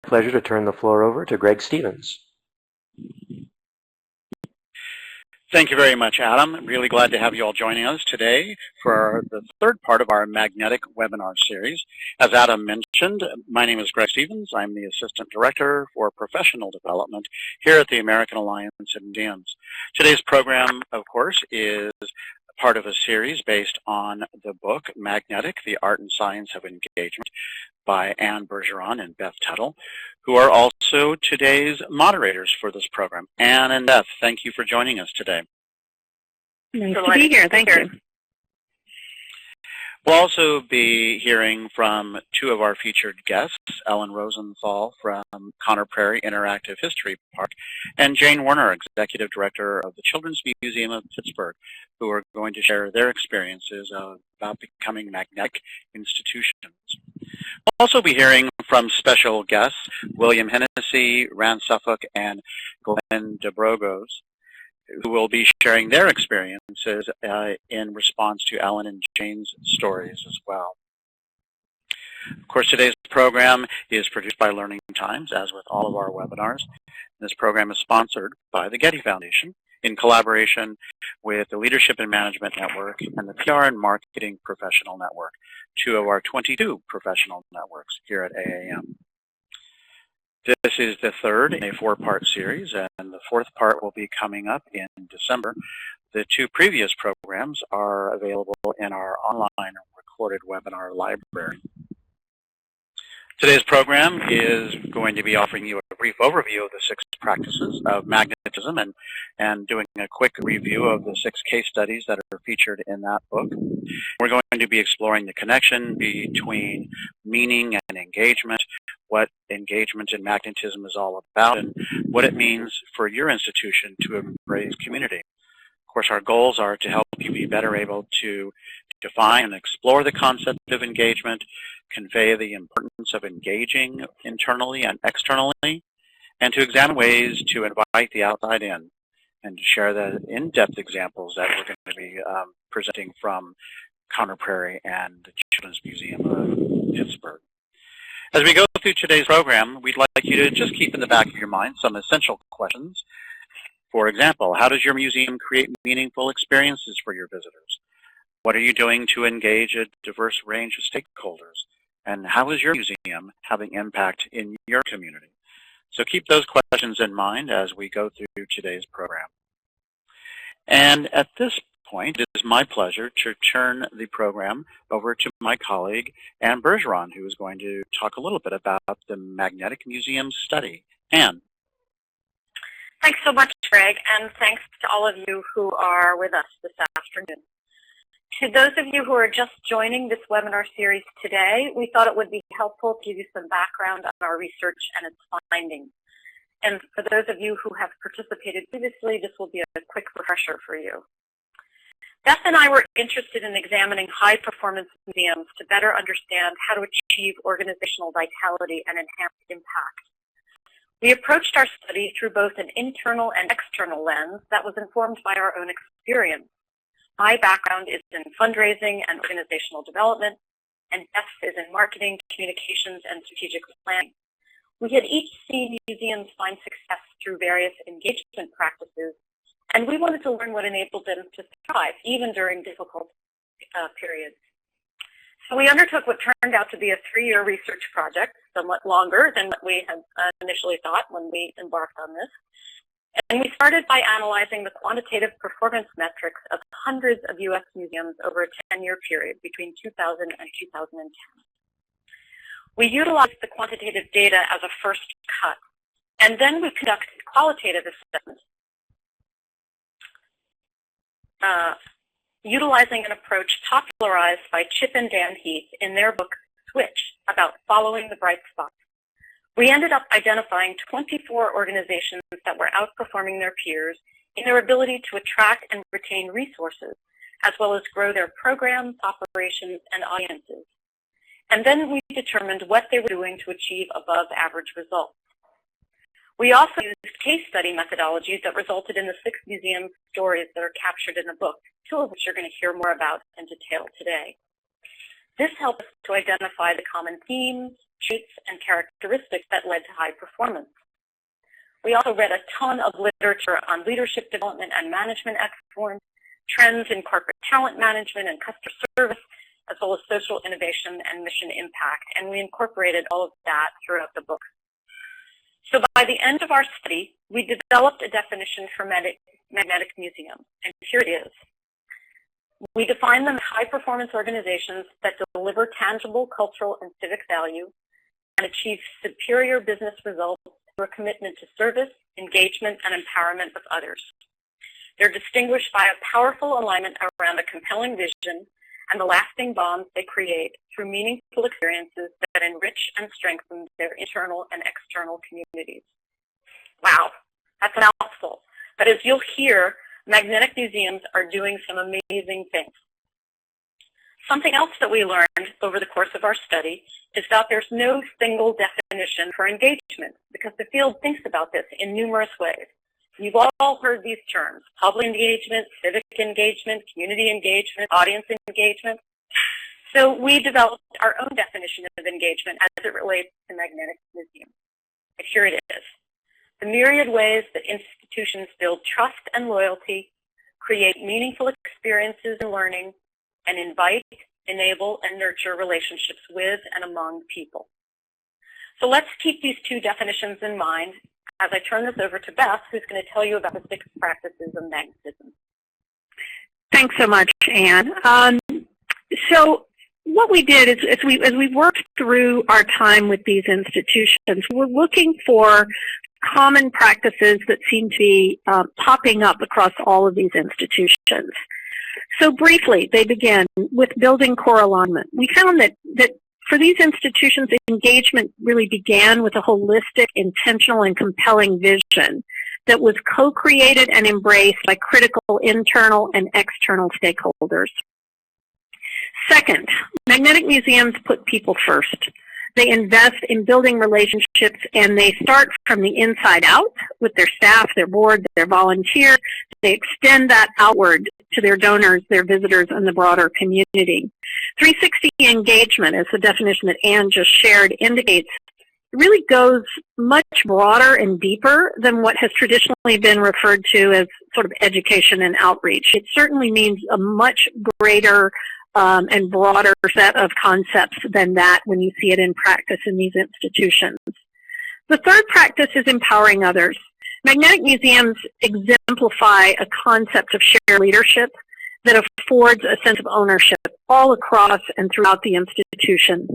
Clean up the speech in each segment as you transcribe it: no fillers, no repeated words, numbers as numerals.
Pleasure to turn the floor over to Greg Stevens. Thank you very much, Adam. I'm really glad to have you all joining us today for the third part of our magnetic webinar series. As Adam mentioned, my name is Greg Stevens. I'm the Assistant Director for Professional Development here at the American Alliance of Museums. Today's program, of course, is part of a series based on the book Magnetic, The Art and Science of Engagement by Anne Bergeron and Beth Tuttle, who are also today's moderators for this program. Anne and Beth, thank you for joining us today. Nice to be here. Thank you. We'll also be hearing from two of our featured guests, Ellen Rosenthal from Conner Prairie Interactive History Park, and Jane Werner, Executive Director of the Children's Museum of Pittsburgh, who are going to share their experiences about becoming magnetic institutions. We'll also be hearing from special guests, William Hennessy, Rand Suffolk, and Glenn DeBrogos, who will be sharing their experiences in response to Ellen and Jane's stories as well. Of course, today's program is produced by Learning Times, as with all of our webinars. This program is sponsored by the Getty Foundation in collaboration with the Leadership and Management Network and the PR and Marketing Professional Network, two of our 22 professional networks here at AAM. This is the third in a four-part series, and the fourth part will be coming up in December. The two previous programs are available in our online recorded webinar library. Today's program is going to be offering you a brief overview of the 6 practices of magnetism and doing a quick review of the 6 case studies that are featured in that book. We're going to be exploring the connection between meaning and engagement, what engagement in magnetism is all about, and what it means for your institution to embrace community. Of course, our goals are to help you be better able to define and explore the concept of engagement, convey the importance of engaging internally and externally, and to examine ways to invite the outside in, and to share the in-depth examples that we're going to be presenting from Conner Prairie and the Children's Museum of Pittsburgh. As we go through today's program, we'd like you to just keep in the back of your mind some essential questions. For example, how does your museum create meaningful experiences for your visitors? What are you doing to engage a diverse range of stakeholders? And how is your museum having impact in your community? So keep those questions in mind as we go through today's program. And at this point, it is my pleasure to turn the program over to my colleague, Anne Bergeron, who is going to talk a little bit about the Magnetic Museum study. Anne. Thanks so much, Greg, and thanks to all of you who are with us this afternoon. To those of you who are just joining this webinar series today, we thought it would be helpful to give you some background on our research and its findings. And for those of you who have participated previously, this will be a quick refresher for you. Beth and I were interested in examining high-performance museums to better understand how to achieve organizational vitality and enhanced impact. We approached our study through both an internal and external lens that was informed by our own experience. My background is in fundraising and organizational development, and Beth's is in marketing, communications, and strategic planning. We had each seen museums find success through various engagement practices, and we wanted to learn what enabled them to thrive, even during difficult periods. So we undertook what turned out to be a 3-year research project, somewhat longer than what we had initially thought when we embarked on this. And we started by analyzing the quantitative performance metrics of hundreds of U.S. museums over a 10-year period between 2000 and 2010. We utilized the quantitative data as a first cut, and then we conducted qualitative assessments utilizing an approach popularized by Chip and Dan Heath in their book, Switch, about following the bright spots. We ended up identifying 24 organizations that were outperforming their peers in their ability to attract and retain resources, as well as grow their programs, operations, and audiences. And then we determined what they were doing to achieve above average results. We also used case study methodologies that resulted in the 6 museum stories that are captured in the book, 2 of which you're going to hear more about in detail today. This helped us to identify the common themes, traits, and characteristics that led to high performance. We also read a ton of literature on leadership development and management excellence, trends in corporate talent management and customer service, as well as social innovation and mission impact, and we incorporated all of that throughout the book. So by the end of our study, we developed a definition for magnetic museums, and here it is. We define them as high-performance organizations that deliver tangible cultural and civic value and achieve superior business results through a commitment to service, engagement, and empowerment of others. They're distinguished by a powerful alignment around a compelling vision and the lasting bonds they create through meaningful experiences that enrich and strengthen their internal and external communities. Wow, that's a mouthful. But as you'll hear, magnetic museums are doing some amazing things. Something else that we learned over the course of our study is that there's no single definition for engagement, because the field thinks about this in numerous ways. You've all heard these terms: public engagement, civic engagement, community engagement, audience engagement. So we developed our own definition of engagement as it relates to magnetic museums. And here it is. The myriad ways that institutions build trust and loyalty, create meaningful experiences and learning, and invite, enable, and nurture relationships with and among people. So let's keep these two definitions in mind as I turn this over to Beth, who's going to tell you about the 6 practices of magnetism. Thanks so much, Anne. So what we did is, as we worked through our time with these institutions, we're looking for common practices that seem to be popping up across all of these institutions. So briefly, they begin with building core alignment. We found that for these institutions, engagement really began with a holistic, intentional, and compelling vision that was co-created and embraced by critical internal and external stakeholders. Second, magnetic museums put people first. They invest in building relationships, and they start from the inside out with their staff, their board, their volunteers. They extend that outward to their donors, their visitors, and the broader community. 360 engagement, as the definition that Anne just shared indicates, really goes much broader and deeper than what has traditionally been referred to as sort of education and outreach. It certainly means a much greater and broader set of concepts than that when you see it in practice in these institutions. The third practice is empowering others. Magnetic museums exemplify a concept of shared leadership that affords a sense of ownership all across and throughout the institution.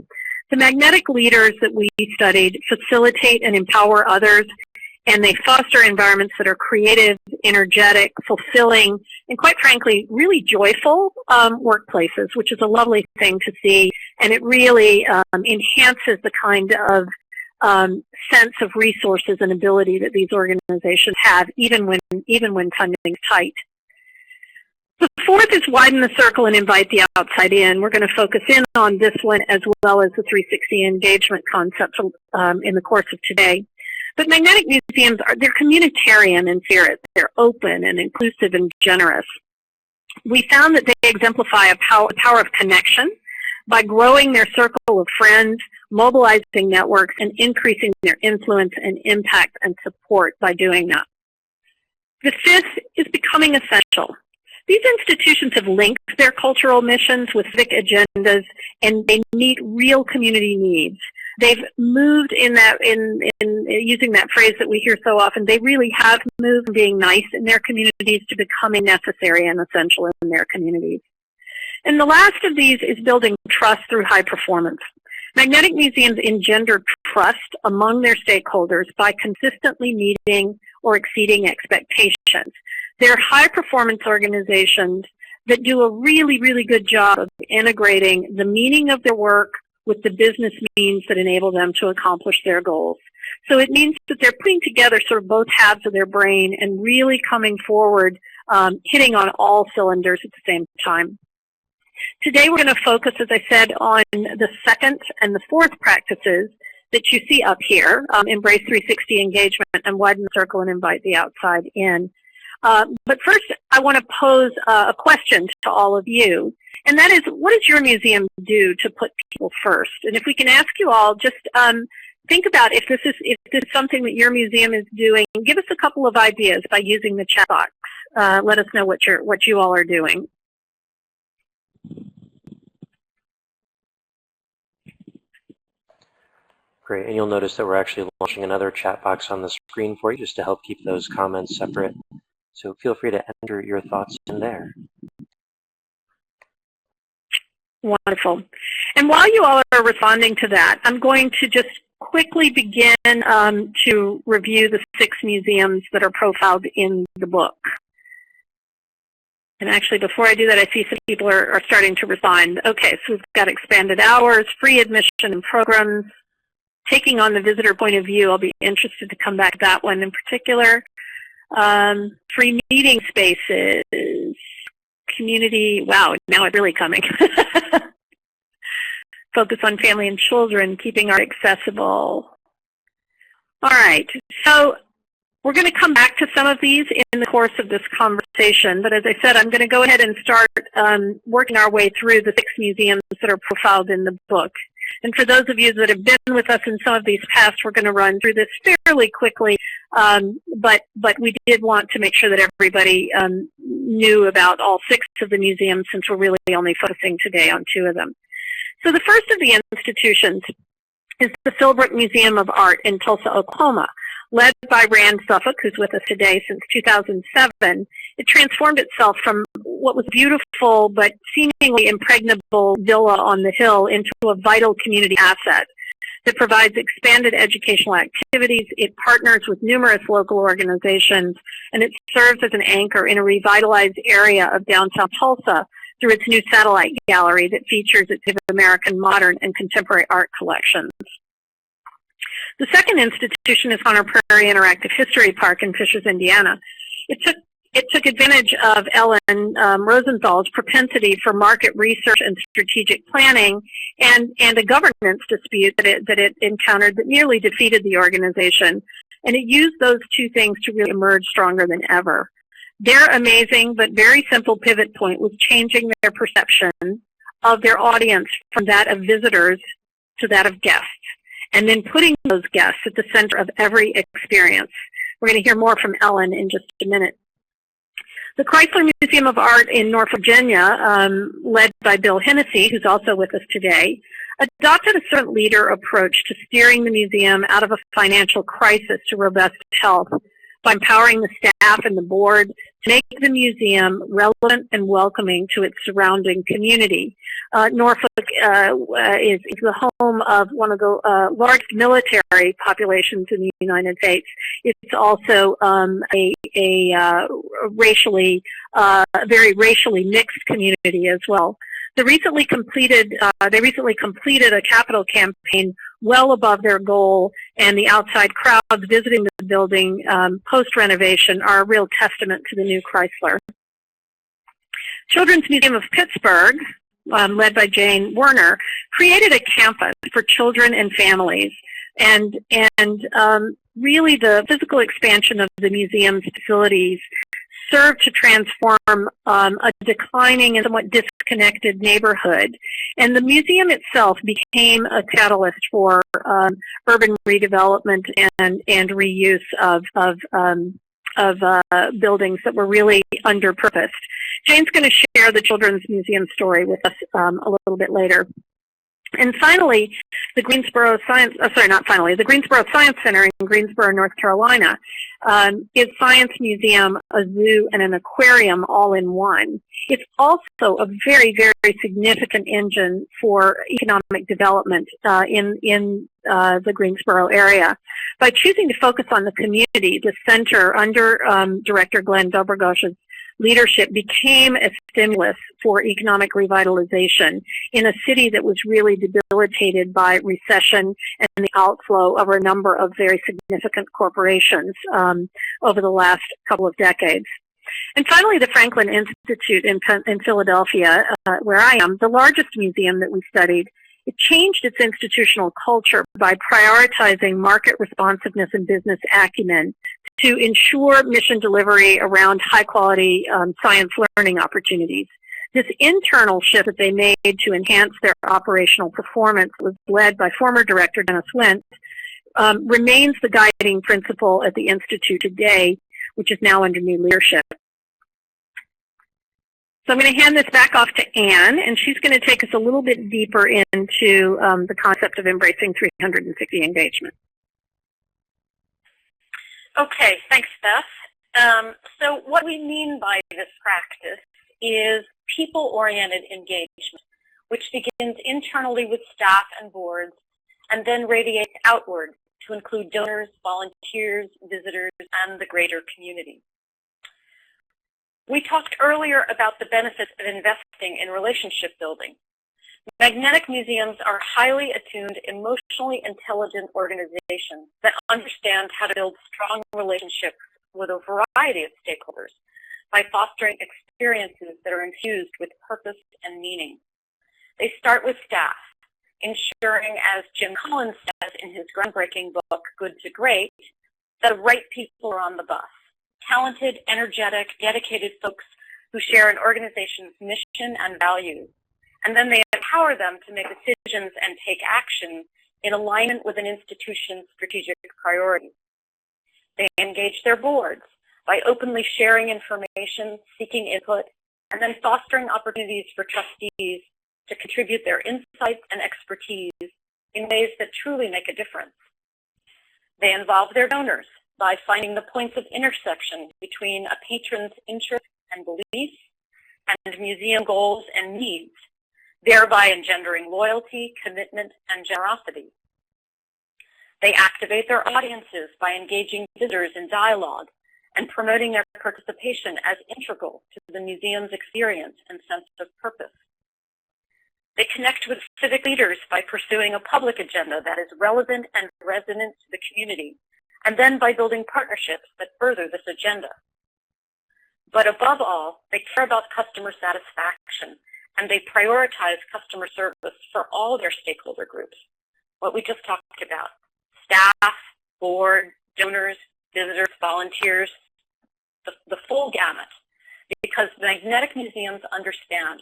The magnetic leaders that we studied facilitate and empower others, and they foster environments that are creative, energetic, fulfilling, and quite frankly, really joyful workplaces, which is a lovely thing to see, and it really enhances the kind of sense of resources and ability that these organizations have, even when funding is tight. The fourth is widen the circle and invite the outside in. We're going to focus in on this one as well as the 360 engagement concept in the course of today. But magnetic museums, they're communitarian in spirit. They're open and inclusive and generous. We found that they exemplify a power of connection by growing their circle of friends, mobilizing networks, and increasing their influence and impact and support by doing that. The fifth is becoming essential. These institutions have linked their cultural missions with civic agendas, and they meet real community needs. They've moved in using that phrase that we hear so often, they really have moved from being nice in their communities to becoming necessary and essential in their communities. And the last of these is building trust through high performance. Magnetic museums engender trust among their stakeholders by consistently meeting or exceeding expectations. They're high-performance organizations that do a really, really good job of integrating the meaning of their work with the business means that enable them to accomplish their goals. So it means that they're putting together sort of both halves of their brain and really coming forward, hitting on all cylinders at the same time. Today we're going to focus, as I said, on the second and the fourth practices that you see up here, embrace 360 engagement and widen the circle and invite the outside in. But first, I want to pose a question to all of you, and that is, what does your museum do to put people first? And if we can ask you all, just think about if this is something that your museum is doing. Give us a couple of ideas by using the chat box. Let us know what you all are doing. Great, and you'll notice that we're actually launching another chat box on the screen for you just to help keep those comments separate. So feel free to enter your thoughts in there. Wonderful. And while you all are responding to that, I'm going to just quickly begin to review the 6 museums that are profiled in the book. And actually, before I do that, I see some people are starting to respond. Okay, so we've got expanded hours, free admission and programs, taking on the visitor point of view. I'll be interested to come back to that one in particular. Free meeting spaces, community, wow, now it's really coming. Focus on family and children, keeping art accessible. All right, so we're going to come back to some of these in the course of this conversation, but as I said, I'm going to go ahead and start working our way through the 6 museums that are profiled in the book. And for those of you that have been with us in some of these past, we're going to run through this fairly quickly, but we did want to make sure that everybody knew about all 6 of the museums, since we're really only focusing today on 2 of them. So the first of the institutions is the Philbrook Museum of Art in Tulsa, Oklahoma. Led by Rand Suffolk, who's with us today since 2007, it transformed itself from what was beautiful but seemingly impregnable villa on the hill into a vital community asset that provides expanded educational activities. It partners with numerous local organizations, and it serves as an anchor in a revitalized area of downtown Tulsa through its new satellite gallery that features its American modern and contemporary art collections. The second institution is Conner Prairie Interactive History Park in Fishers, Indiana. It took advantage of Ellen Rosenthal's propensity for market research and strategic planning and a governance dispute that it encountered that nearly defeated the organization. And it used those 2 things to really emerge stronger than ever. Their amazing but very simple pivot point was changing their perception of their audience from that of visitors to that of guests, and then putting those guests at the center of every experience. We're going to hear more from Ellen in just a minute. The Chrysler Museum of Art in Norfolk, Virginia, led by Bill Hennessy, who's also with us today, adopted a servant leader approach to steering the museum out of a financial crisis to robust health by empowering the staff and the board to make the museum relevant and welcoming to its surrounding community. Norfolk is the home of one of the largest military populations in the United States. It's also a very racially mixed community as well. They recently completed a capital campaign well above their goal, and the outside crowds visiting the building post-renovation are a real testament to the new Chrysler. Children's Museum of Pittsburgh, led by Jane Werner, created a campus for children and families, and really the physical expansion of the museum's facilities served to transform a declining and somewhat disconnected neighborhood. And the museum itself became a catalyst for urban redevelopment and reuse of buildings that were really underpurposed. Jane's going to share the Children's Museum story with us a little bit later. And finally, the Greensboro Science Center in Greensboro, North Carolina, is Science Museum, a zoo, and an aquarium all in one. It's also a very, very significant engine for economic development in the Greensboro area. By choosing to focus on the community, the center under Director Glenn Dobrogosh's leadership became a stimulus for economic revitalization in a city that was really debilitated by recession and the outflow of a number of very significant corporations over the last couple of decades. And finally, the Franklin Institute in Philadelphia, where I am, the largest museum that we studied, it changed its institutional culture by prioritizing market responsiveness and business acumen to ensure mission delivery around high-quality science learning opportunities. This internal shift that they made to enhance their operational performance was led by former director Dennis Wentz, remains the guiding principle at the Institute today, which is now under new leadership. So I'm going to hand this back off to Anne, and she's going to take us a little bit deeper into the concept of embracing 360 engagement. Okay, thanks, Beth. So what we mean by this practice is people-oriented engagement, which begins internally with staff and boards and then radiates outward to include donors, volunteers, visitors, and the greater community. We talked earlier about the benefits of investing in relationship building. Magnetic museums are highly attuned, emotionally intelligent organizations that understand how to build strong relationships with a variety of stakeholders by fostering experiences that are infused with purpose and meaning. They start with staff, ensuring, as Jim Collins says in his groundbreaking book, Good to Great, that the right people are on the bus. Talented, energetic, dedicated folks who share an organization's mission and values. And then they empower them to make decisions and take action in alignment with an institution's strategic priorities. They engage their boards by openly sharing information, seeking input, and then fostering opportunities for trustees to contribute their insights and expertise in ways that truly make a difference. They involve their donors by finding the points of intersection between a patron's interests and beliefs and museum goals and needs, thereby engendering loyalty, commitment, and generosity. They activate their audiences by engaging visitors in dialogue and promoting their participation as integral to the museum's experience and sense of purpose. They connect with civic leaders by pursuing a public agenda that is relevant and resonant to the community, and then by building partnerships that further this agenda. But above all, they care about customer satisfaction, and they prioritize customer service for all their stakeholder groups, what we just talked about: staff, board, donors, visitors, volunteers, the full gamut, because magnetic museums understand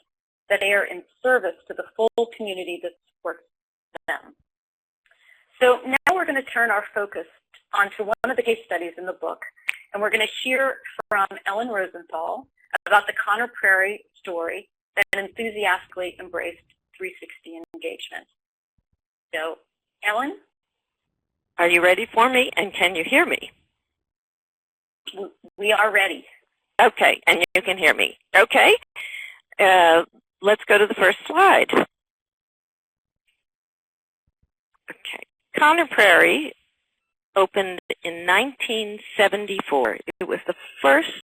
that they are in service to the full community that supports them. So now we're going to turn our focus onto one of the case studies in the book, and we're going to hear from Ellen Rosenthal about the Conner Prairie story that enthusiastically embraced 360 engagement. So, Ellen? Are you ready for me, and can you hear me? We are ready. Okay, and you can hear me. Okay, let's go to the first slide. Okay, Conner Prairie opened in 1974. It was the first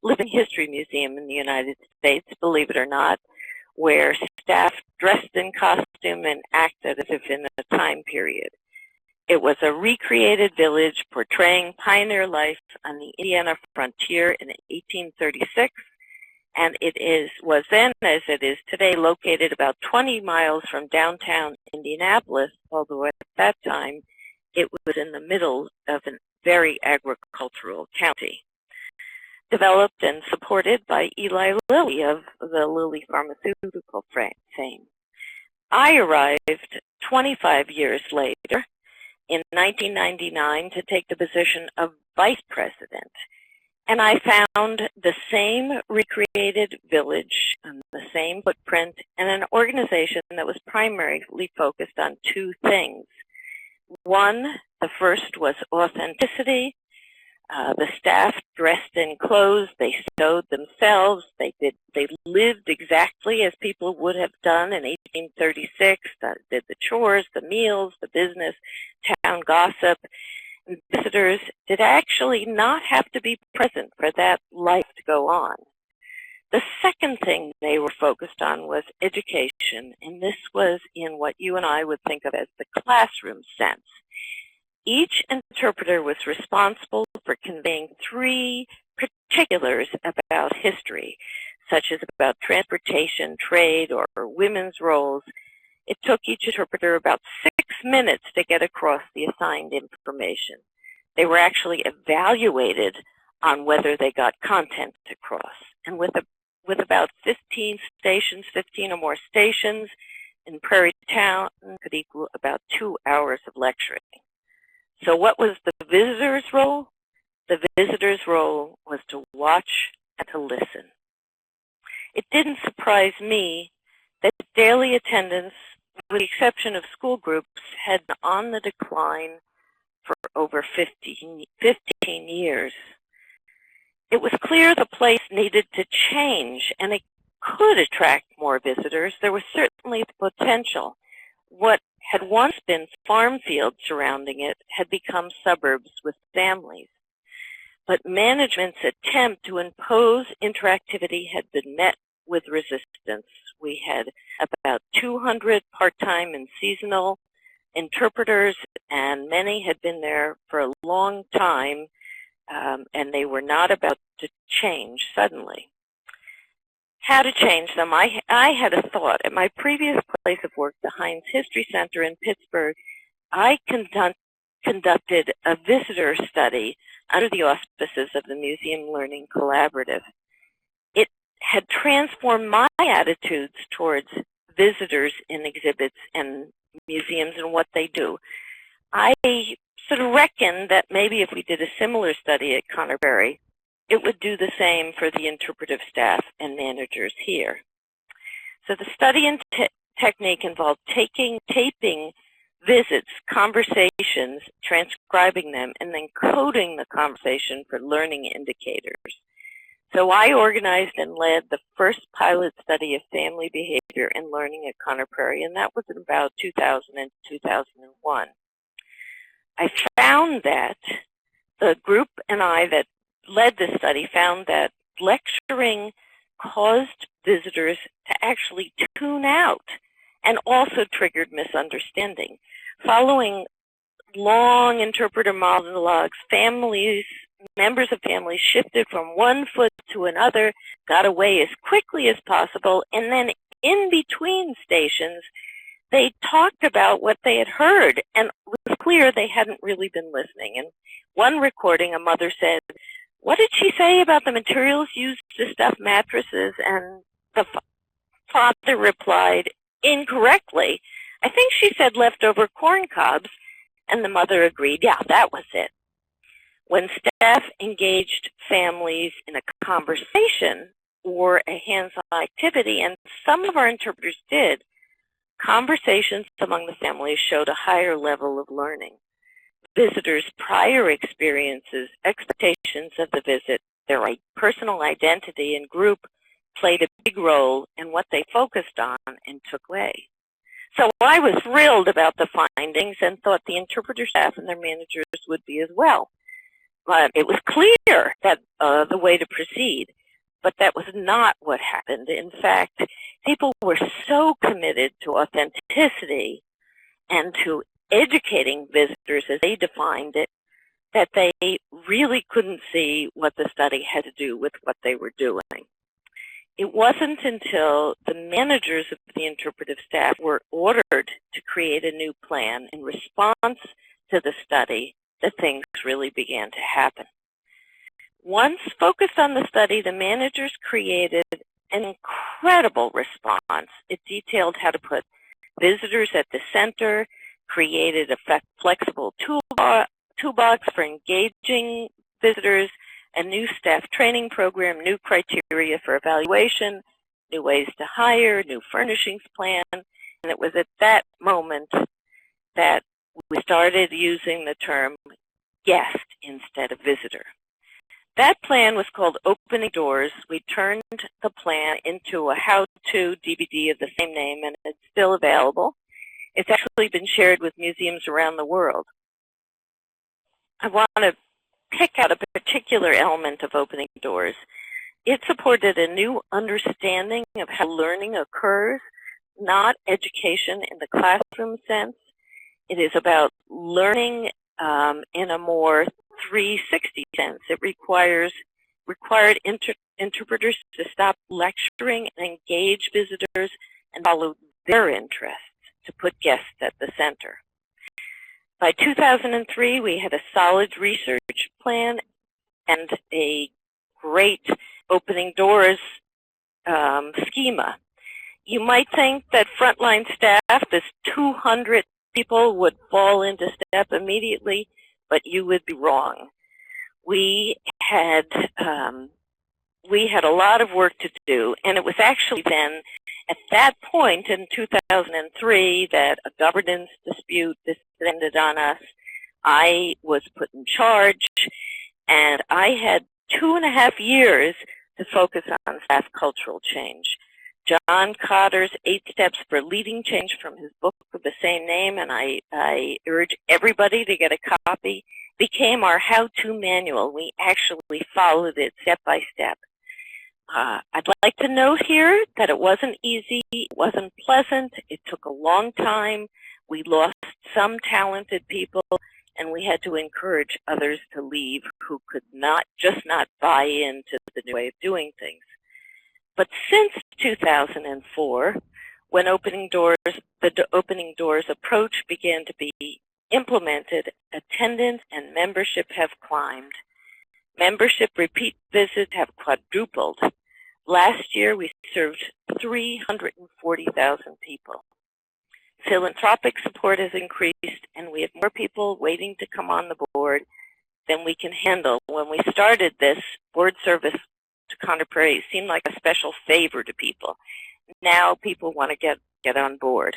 living history museum in the United States, believe it or not, where staff dressed in costume and acted as if in a time period. It was a recreated village portraying pioneer life on the Indiana frontier in 1836, and was then, as it is today, located about 20 miles from downtown Indianapolis, although at that time it was in the middle of a very agricultural county. Developed and supported by Eli Lilly of the Lilly pharmaceutical fame. I arrived 25 years later in 1999 to take the position of vice president, and I found the same recreated village and the same footprint and an organization that was primarily focused on two things. One, the first was authenticity. The staff dressed in clothes, they sewed themselves, they lived exactly as people would have done in 1836, did the chores, the meals, the business, town gossip. And visitors did actually not have to be present for that life to go on. The second thing they were focused on was education, and this was in what you and I would think of as the classroom sense. Each interpreter was responsible for conveying three particulars about history, such as about transportation, trade, or women's roles. It took each interpreter about 6 minutes to get across the assigned information. They were actually evaluated on whether they got content across. And with about 15 stations, 15 or more stations in Prairie Town, could equal about 2 hours of lecturing. So what was the visitor's role? The visitor's role was to watch and to listen. It didn't surprise me that daily attendance, with the exception of school groups, had been on the decline for over 15 years. It was clear the place needed to change, and it could attract more visitors. There was certainly the potential. What had once been farm fields surrounding it had become suburbs with families. But management's attempt to impose interactivity had been met with resistance. We had about 200 part-time and seasonal interpreters, and many had been there for a long time, and they were not about to change suddenly. How to change them? I had a thought. At my previous place of work, the Heinz History Center in Pittsburgh, I conducted a visitor study under the auspices of the Museum Learning Collaborative. It had transformed my attitudes towards visitors in exhibits and museums and what they do. I sort of reckoned that maybe if we did a similar study at Conner Prairie, it would do the same for the interpretive staff and managers here. So the study and technique involved taping visits, conversations, transcribing them, and then coding the conversation for learning indicators. So I organized and led the first pilot study of family behavior and learning at Conner Prairie, and that was in about 2000 and 2001. I found that the group and I that led this study found that lecturing caused visitors to actually tune out and also triggered misunderstanding. Following long interpreter monologues, members of families shifted from one foot to another, got away as quickly as possible, and then in between stations, they talked about what they had heard, and it was clear they hadn't really been listening. In one recording, a mother said, "What did she say about the materials used to stuff mattresses?" And the father replied incorrectly, "I think she said leftover corn cobs." And the mother agreed, yeah, that was it. When staff engaged families in a conversation or a hands-on activity, and some of our interpreters did, conversations among the families showed a higher level of learning. Visitors' prior experiences, expectations of the visit, their personal identity and group played a big role in what they focused on and took away. So I was thrilled about the findings and thought the interpreter staff and their managers would be as well. It was clear that the way to proceed, but that was not what happened. In fact, people were so committed to authenticity and to educating visitors as they defined it that they really couldn't see what the study had to do with what they were doing. It wasn't until the managers of the interpretive staff were ordered to create a new plan in response to the study that things really began to happen. Once focused on the study, the managers created an incredible response. It detailed how to put visitors at the center, created a flexible toolbox for engaging visitors, a new staff training program, new criteria for evaluation, new ways to hire, new furnishings plan. And it was at that moment that we started using the term guest instead of visitor. That plan was called Opening Doors. We turned the plan into a how-to DVD of the same name, and it's still available. It's actually been shared with museums around the world. I want to pick out a particular element of Opening Doors. It supported a new understanding of how learning occurs, not education in the classroom sense. It is about learning in a more 360 sense. It required interpreters to stop lecturing and engage visitors and follow their interests, to put guests at the center. By 2003, we had a solid research plan and a great opening doors schema. You might think that frontline staff, this 200 people, would fall into step immediately, but you would be wrong. We had a lot of work to do, and it was actually then, at that point in 2003, that a governance dispute descended on us. I was put in charge, and I had 2.5 years to focus on staff cultural change. John Cotter's 8 Steps for Leading Change from his book of the same name, and I urge everybody to get a copy, became our how-to manual. We actually followed it step by step. I'd like to note here that it wasn't easy, it wasn't pleasant, it took a long time. We lost some talented people, and we had to encourage others to leave who could not buy into the new way of doing things. But since 2004, when the opening doors approach began to be implemented, attendance and membership have climbed. Membership repeat visits have quadrupled. Last year, we served 340,000 people. Philanthropic support has increased, and we have more people waiting to come on the board than we can handle. When we started this, board service to Conner Prairie seemed like a special favor to people. Now people want to get on board.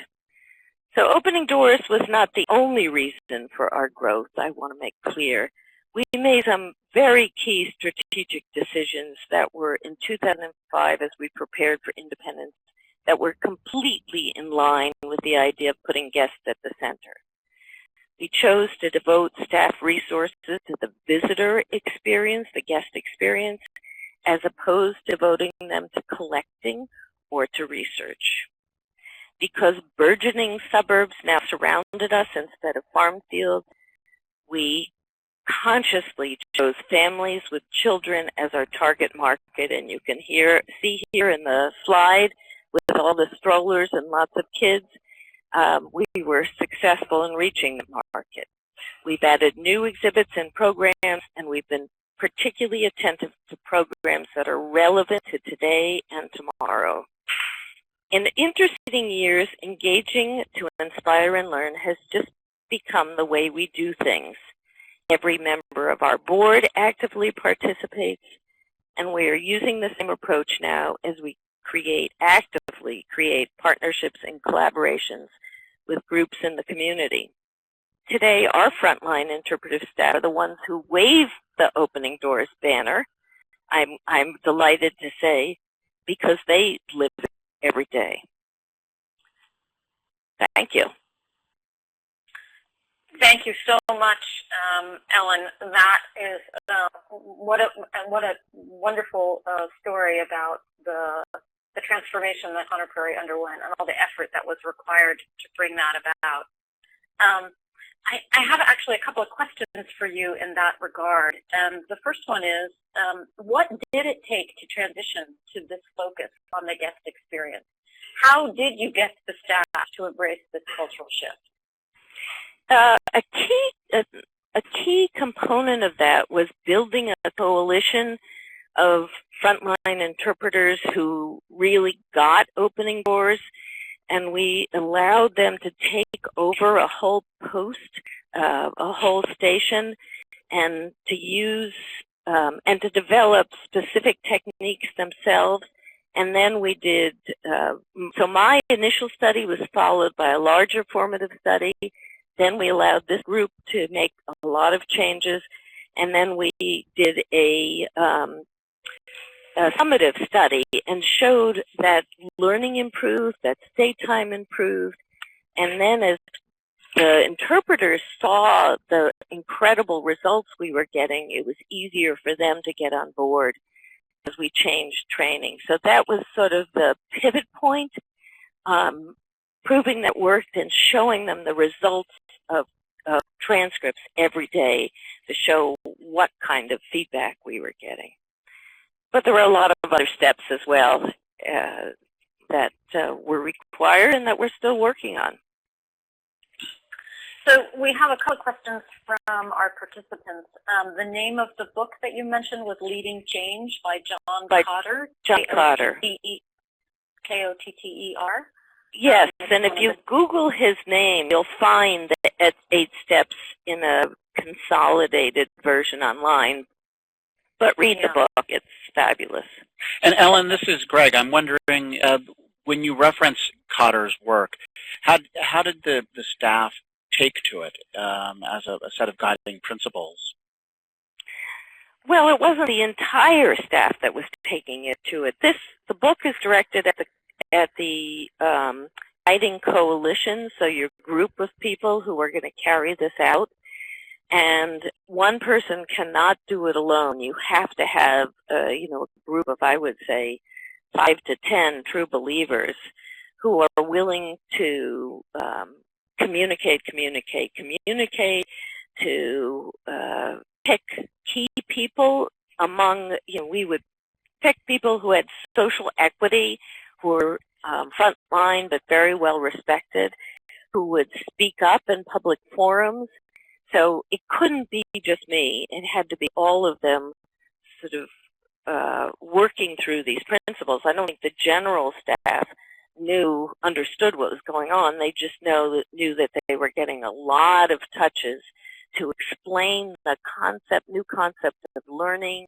So opening doors was not the only reason for our growth, I want to make clear. We made some very key strategic decisions that were in 2005 as we prepared for independence that were completely in line with the idea of putting guests at the center. We chose to devote staff resources to the visitor experience, the guest experience, as opposed to devoting them to collecting or to research. Because burgeoning suburbs now surrounded us instead of farm fields, we consciously chose families with children as our target market, and you can see here in the slide with all the strollers and lots of kids, we were successful in reaching the market. We've added new exhibits and programs, and we've been particularly attentive to programs that are relevant to today and tomorrow. In the interceding years, engaging to inspire and learn has just become the way we do things. Every member of our board actively participates, and we are using the same approach now as we actively create partnerships and collaborations with groups in the community. Today, our frontline interpretive staff are the ones who wave the Opening Doors banner, I'm delighted to say, because they live it every day. Thank you. Thank you so much, Ellen. That is what a wonderful story about the transformation that Conner Prairie underwent and all the effort that was required to bring that about. I have actually a couple of questions for you in that regard. The first one is, what did it take to transition to this focus on the guest experience? How did you get the staff to embrace this cultural shift? A key component of that was building a coalition of frontline interpreters who really got Opening Doors, and we allowed them to take over a whole post, a whole station, and to use and to develop specific techniques themselves. And then we did, so my initial study was followed by a larger formative study. Then we allowed this group to make a lot of changes, and then we did a summative study and showed that learning improved, that stay time improved, and then as the interpreters saw the incredible results we were getting, it was easier for them to get on board as we changed training. So that was sort of the pivot point, proving that worked and showing them the results of transcripts every day to show what kind of feedback we were getting. But there were a lot of other steps as well that were required and that we're still working on. So we have a couple questions from our participants. The name of the book that you mentioned was Leading Change by John Kotter. John Kotter. K-O-T-T-E-R. Yes, and if you Google his name, you'll find the 8 steps in a consolidated version online. But read the book. It's fabulous. And Ellen, this is Greg. I'm wondering, when you reference Kotter's work, how did the staff take to it as a set of guiding principles? Well, it wasn't the entire staff that was taking it to it. The book is directed at the guiding coalition, so your group of people who are going to carry this out. And one person cannot do it alone. You have to have a group of, I would say, 5 to 10 true believers who are willing to communicate, to pick key people among, we would pick people who had social equity, who were frontline but very well respected, who would speak up in public forums. So it couldn't be just me. It had to be all of them sort of working through these principles. I don't think the general staff understood what was going on. They just knew that they were getting a lot of touches to explain the new concept of learning,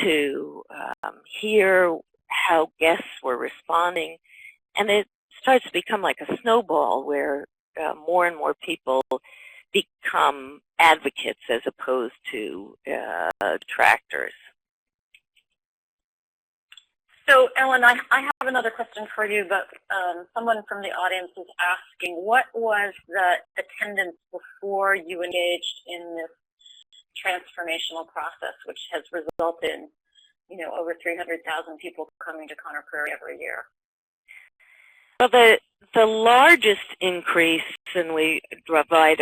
to hear how guests were responding. And it starts to become like a snowball where more and more people become advocates as opposed to detractors. So, Ellen, I have another question for you, but someone from the audience is asking, what was the attendance before you engaged in this transformational process, which has resulted in, over 300,000 people coming to Conner Prairie every year? Well, the largest increase, and we provide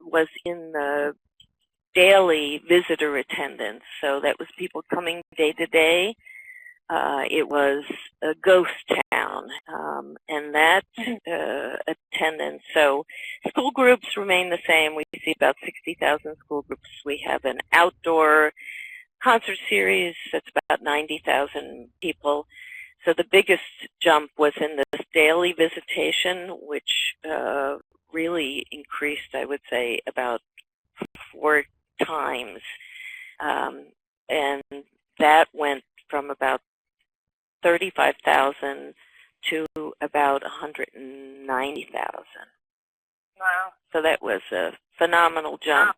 was in the daily visitor attendance. So that was people coming day to day. It was a ghost town, and that attendance. So school groups remain the same. We see about 60,000 school groups. We have an outdoor concert series that's about 90,000 people. So the biggest jump was in this daily visitation, which really increased, I would say, about 4 times. And that went from about 35,000 to about 190,000. Wow. So that was a phenomenal jump. Wow.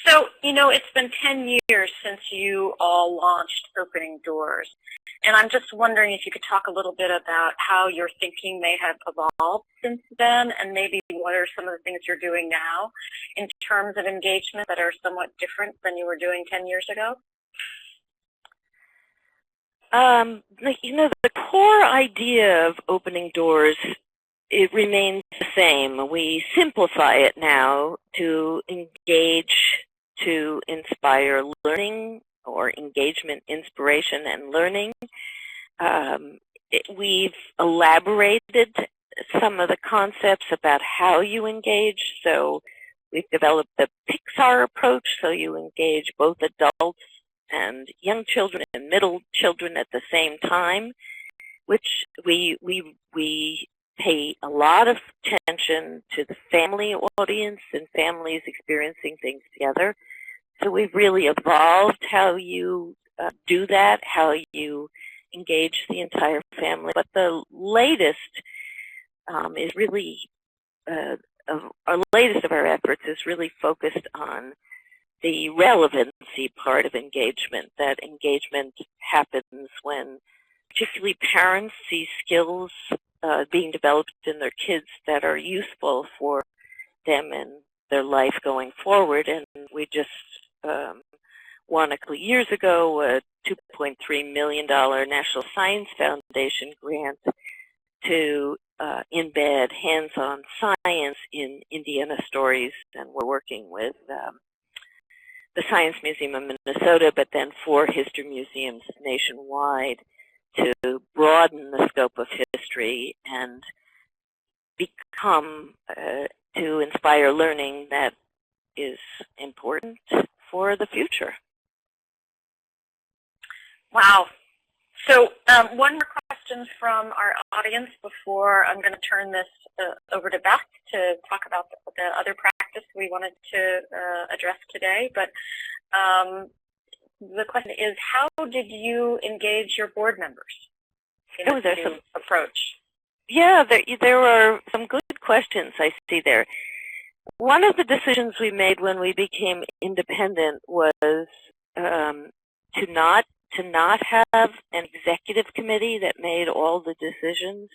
So, it's been 10 years since you all launched Opening Doors. And I'm just wondering if you could talk a little bit about how your thinking may have evolved since then, and maybe what are some of the things you're doing now in terms of engagement that are somewhat different than you were doing 10 years ago? The core idea of Opening Doors, it remains the same. We simplify it now to engage, to inspire learning, or engagement, inspiration, and learning. We've elaborated some of the concepts about how you engage. So we've developed the Pixar approach, so you engage both adults and young children and middle children at the same time, which we pay a lot of attention to the family audience and families experiencing things together. So we've really evolved how you do that, how you engage the entire family. But the latest is really, our latest of our efforts is really focused on the relevancy part of engagement. That engagement happens when particularly parents see skills being developed in their kids that are useful for them and their life going forward. And we just won a couple of years ago a $2.3 million National Science Foundation grant to embed hands-on science in Indiana stories. And we're working with the Science Museum of Minnesota, but then 4 history museums nationwide to broaden the scope of history and become to inspire learning that is important for the future. Wow. So one more question from our audience before I'm going to turn this over to Beth to talk about the other practice we wanted to address today. But the question is, how did you engage your board members in this new approach? Yeah, there are some good questions I see there. One of the decisions we made when we became independent was to not have an executive committee that made all the decisions.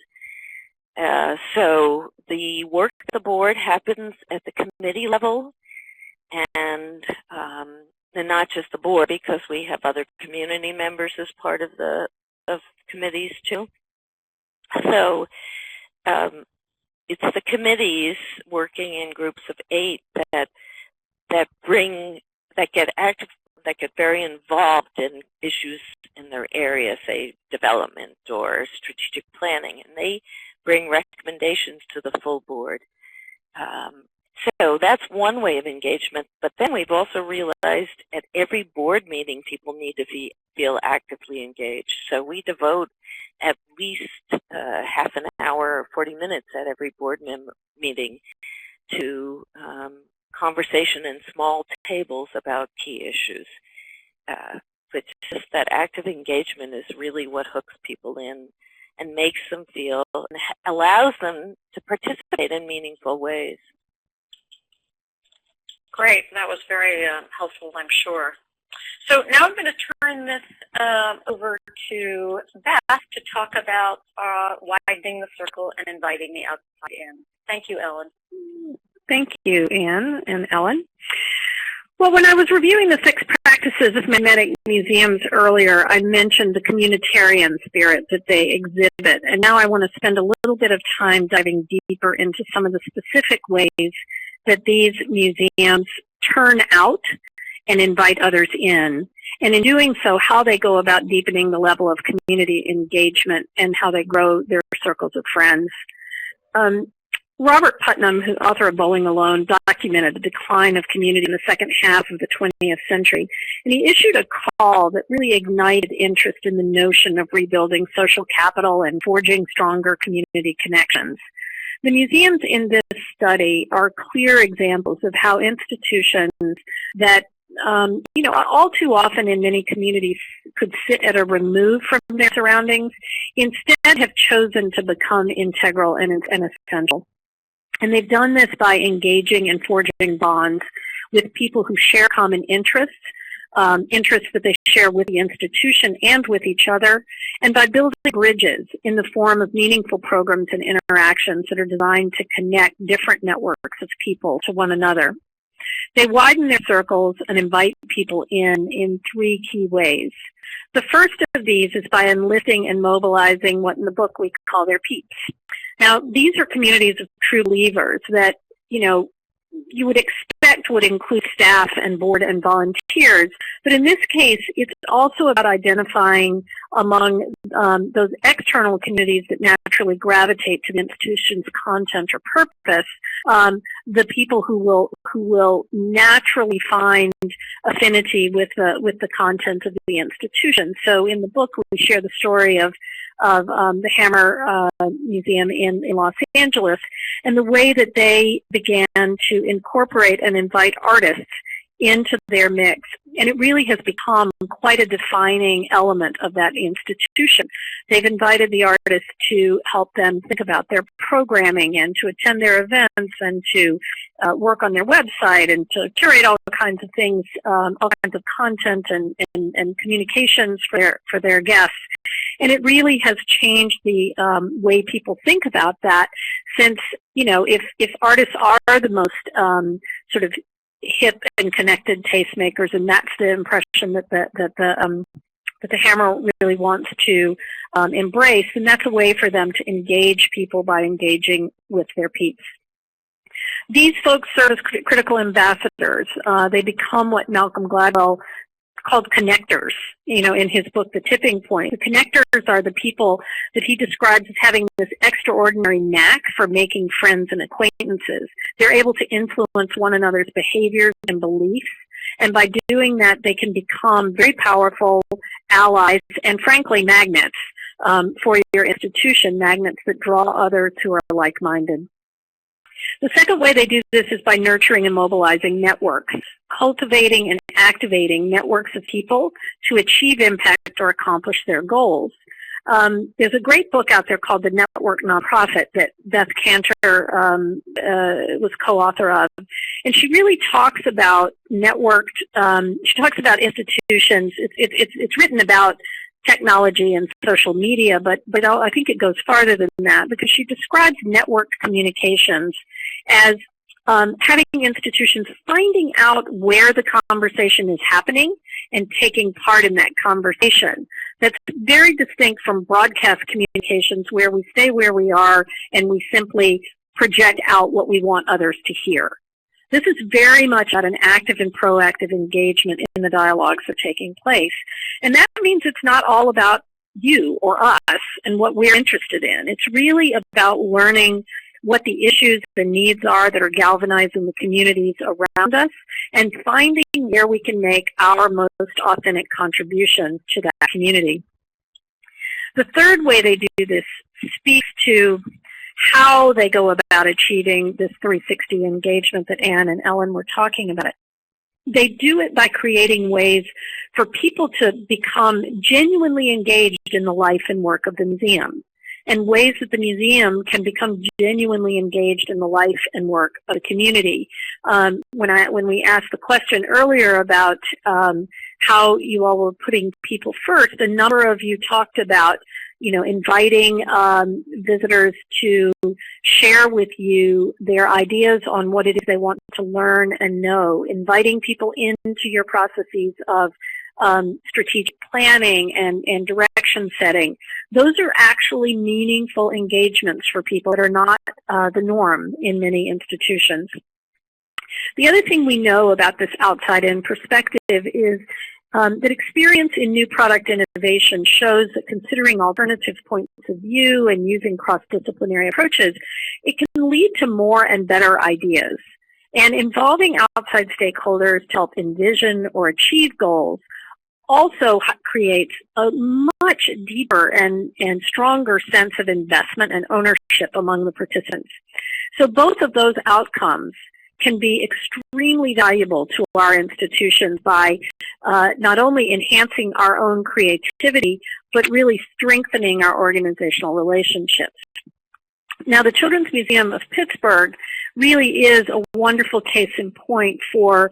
So the work of the board happens at the committee level, and not just the board, because we have other community members as part of committees too. So it's the committees working in groups of 8 that get very involved in issues in their area, say development or strategic planning, and they bring recommendations to the full board. So that's one way of engagement, but then we've also realized at every board meeting people need to feel actively engaged. So we devote at least half an hour or 40 minutes at every board meeting to conversation in small tables about key issues. But just that active engagement is really what hooks people in and makes them feel and allows them to participate in meaningful ways. Great. That was very helpful, I'm sure. So now I'm going to turn this over to Beth to talk about widening the circle and inviting the outside in. Thank you, Ellen. Thank you, Anne and Ellen. Well, when I was reviewing the 6 practices of mimetic museums earlier, I mentioned the communitarian spirit that they exhibit. And now I want to spend a little bit of time diving deeper into some of the specific ways that these museums turn out and invite others in. And in doing so, how they go about deepening the level of community engagement and how they grow their circles of friends. Robert Putnam, who's author of Bowling Alone, documented the decline of community in the second half of the 20th century. And he issued a call that really ignited interest in the notion of rebuilding social capital and forging stronger community connections. The museums in this study are clear examples of how institutions that all too often in many communities could sit at a remove from their surroundings, instead have chosen to become integral and essential. And they've done this by engaging and forging bonds with people who share common interests, interests that they share with the institution and with each other, and by building bridges in the form of meaningful programs and interactions that are designed to connect different networks of people to one another. They widen their circles and invite people in 3 key ways. The first of these is by enlisting and mobilizing what in the book we call their peeps. Now, these are communities of true believers that, you would expect would include staff and board and volunteers. But in this case, it's also about identifying among those external communities that naturally gravitate to the institution's content or purpose, the people who will naturally find affinity with the content of the institution. So in the book, we share the story of the Hammer Museum in Los Angeles, and the way that they began to incorporate and invite artists into their mix. And it really has become quite a defining element of that institution. They've invited the artists to help them think about their programming and to attend their events and to work on their website and to curate all kinds of things, all kinds of content and communications for their guests. And it really has changed the way people think about that, since, if artists are the most sort of hip and connected tastemakers, and that's the impression that the Hammer really wants to embrace, and that's a way for them to engage people by engaging with their peeps. These folks serve as critical ambassadors. They become what Malcolm Gladwell called connectors, in his book, The Tipping Point. The connectors are the people that he describes as having this extraordinary knack for making friends and acquaintances. They're able to influence one another's behaviors and beliefs, and by doing that, they can become very powerful allies and, frankly, magnets for your institution, magnets that draw others who are like-minded. The second way they do this is by nurturing and mobilizing networks, cultivating and activating networks of people to achieve impact or accomplish their goals. There's a great book out there called The Network Nonprofit that Beth Cantor was co-author of, and she really talks about networked. She talks about institutions. It's written about technology and social media, but I think it goes farther than that, because she describes networked communications as having institutions finding out where the conversation is happening and taking part in that conversation. That's very distinct from broadcast communications, where we stay where we are and we simply project out what we want others to hear. This is very much at an active and proactive engagement in the dialogues that are taking place. And that means it's not all about you or us and what we're interested in. It's really about learning what the issues and needs are that are galvanizing the communities around us and finding where we can make our most authentic contribution to that community. The third way they do this speaks to how they go about achieving this 360 engagement that Anne and Ellen were talking about. They do it by creating ways for people to become genuinely engaged in the life and work of the museum, and ways that the museum can become genuinely engaged in the life and work of the community. When we asked the question earlier about how you all were putting people first, a number of you talked about inviting visitors to share with you their ideas on what it is they want to learn and know, inviting people into your processes of strategic planning and direction setting. Those are actually meaningful engagements for people that are not the norm in many institutions. The other thing we know about this outside-in perspective is that experience in new product innovation shows that considering alternative points of view and using cross-disciplinary approaches, it can lead to more and better ideas. And involving outside stakeholders to help envision or achieve goals also creates a much deeper and stronger sense of investment and ownership among the participants. So both of those outcomes can be extremely valuable to our institutions by not only enhancing our own creativity, but really strengthening our organizational relationships. Now, the Children's Museum of Pittsburgh really is a wonderful case in point for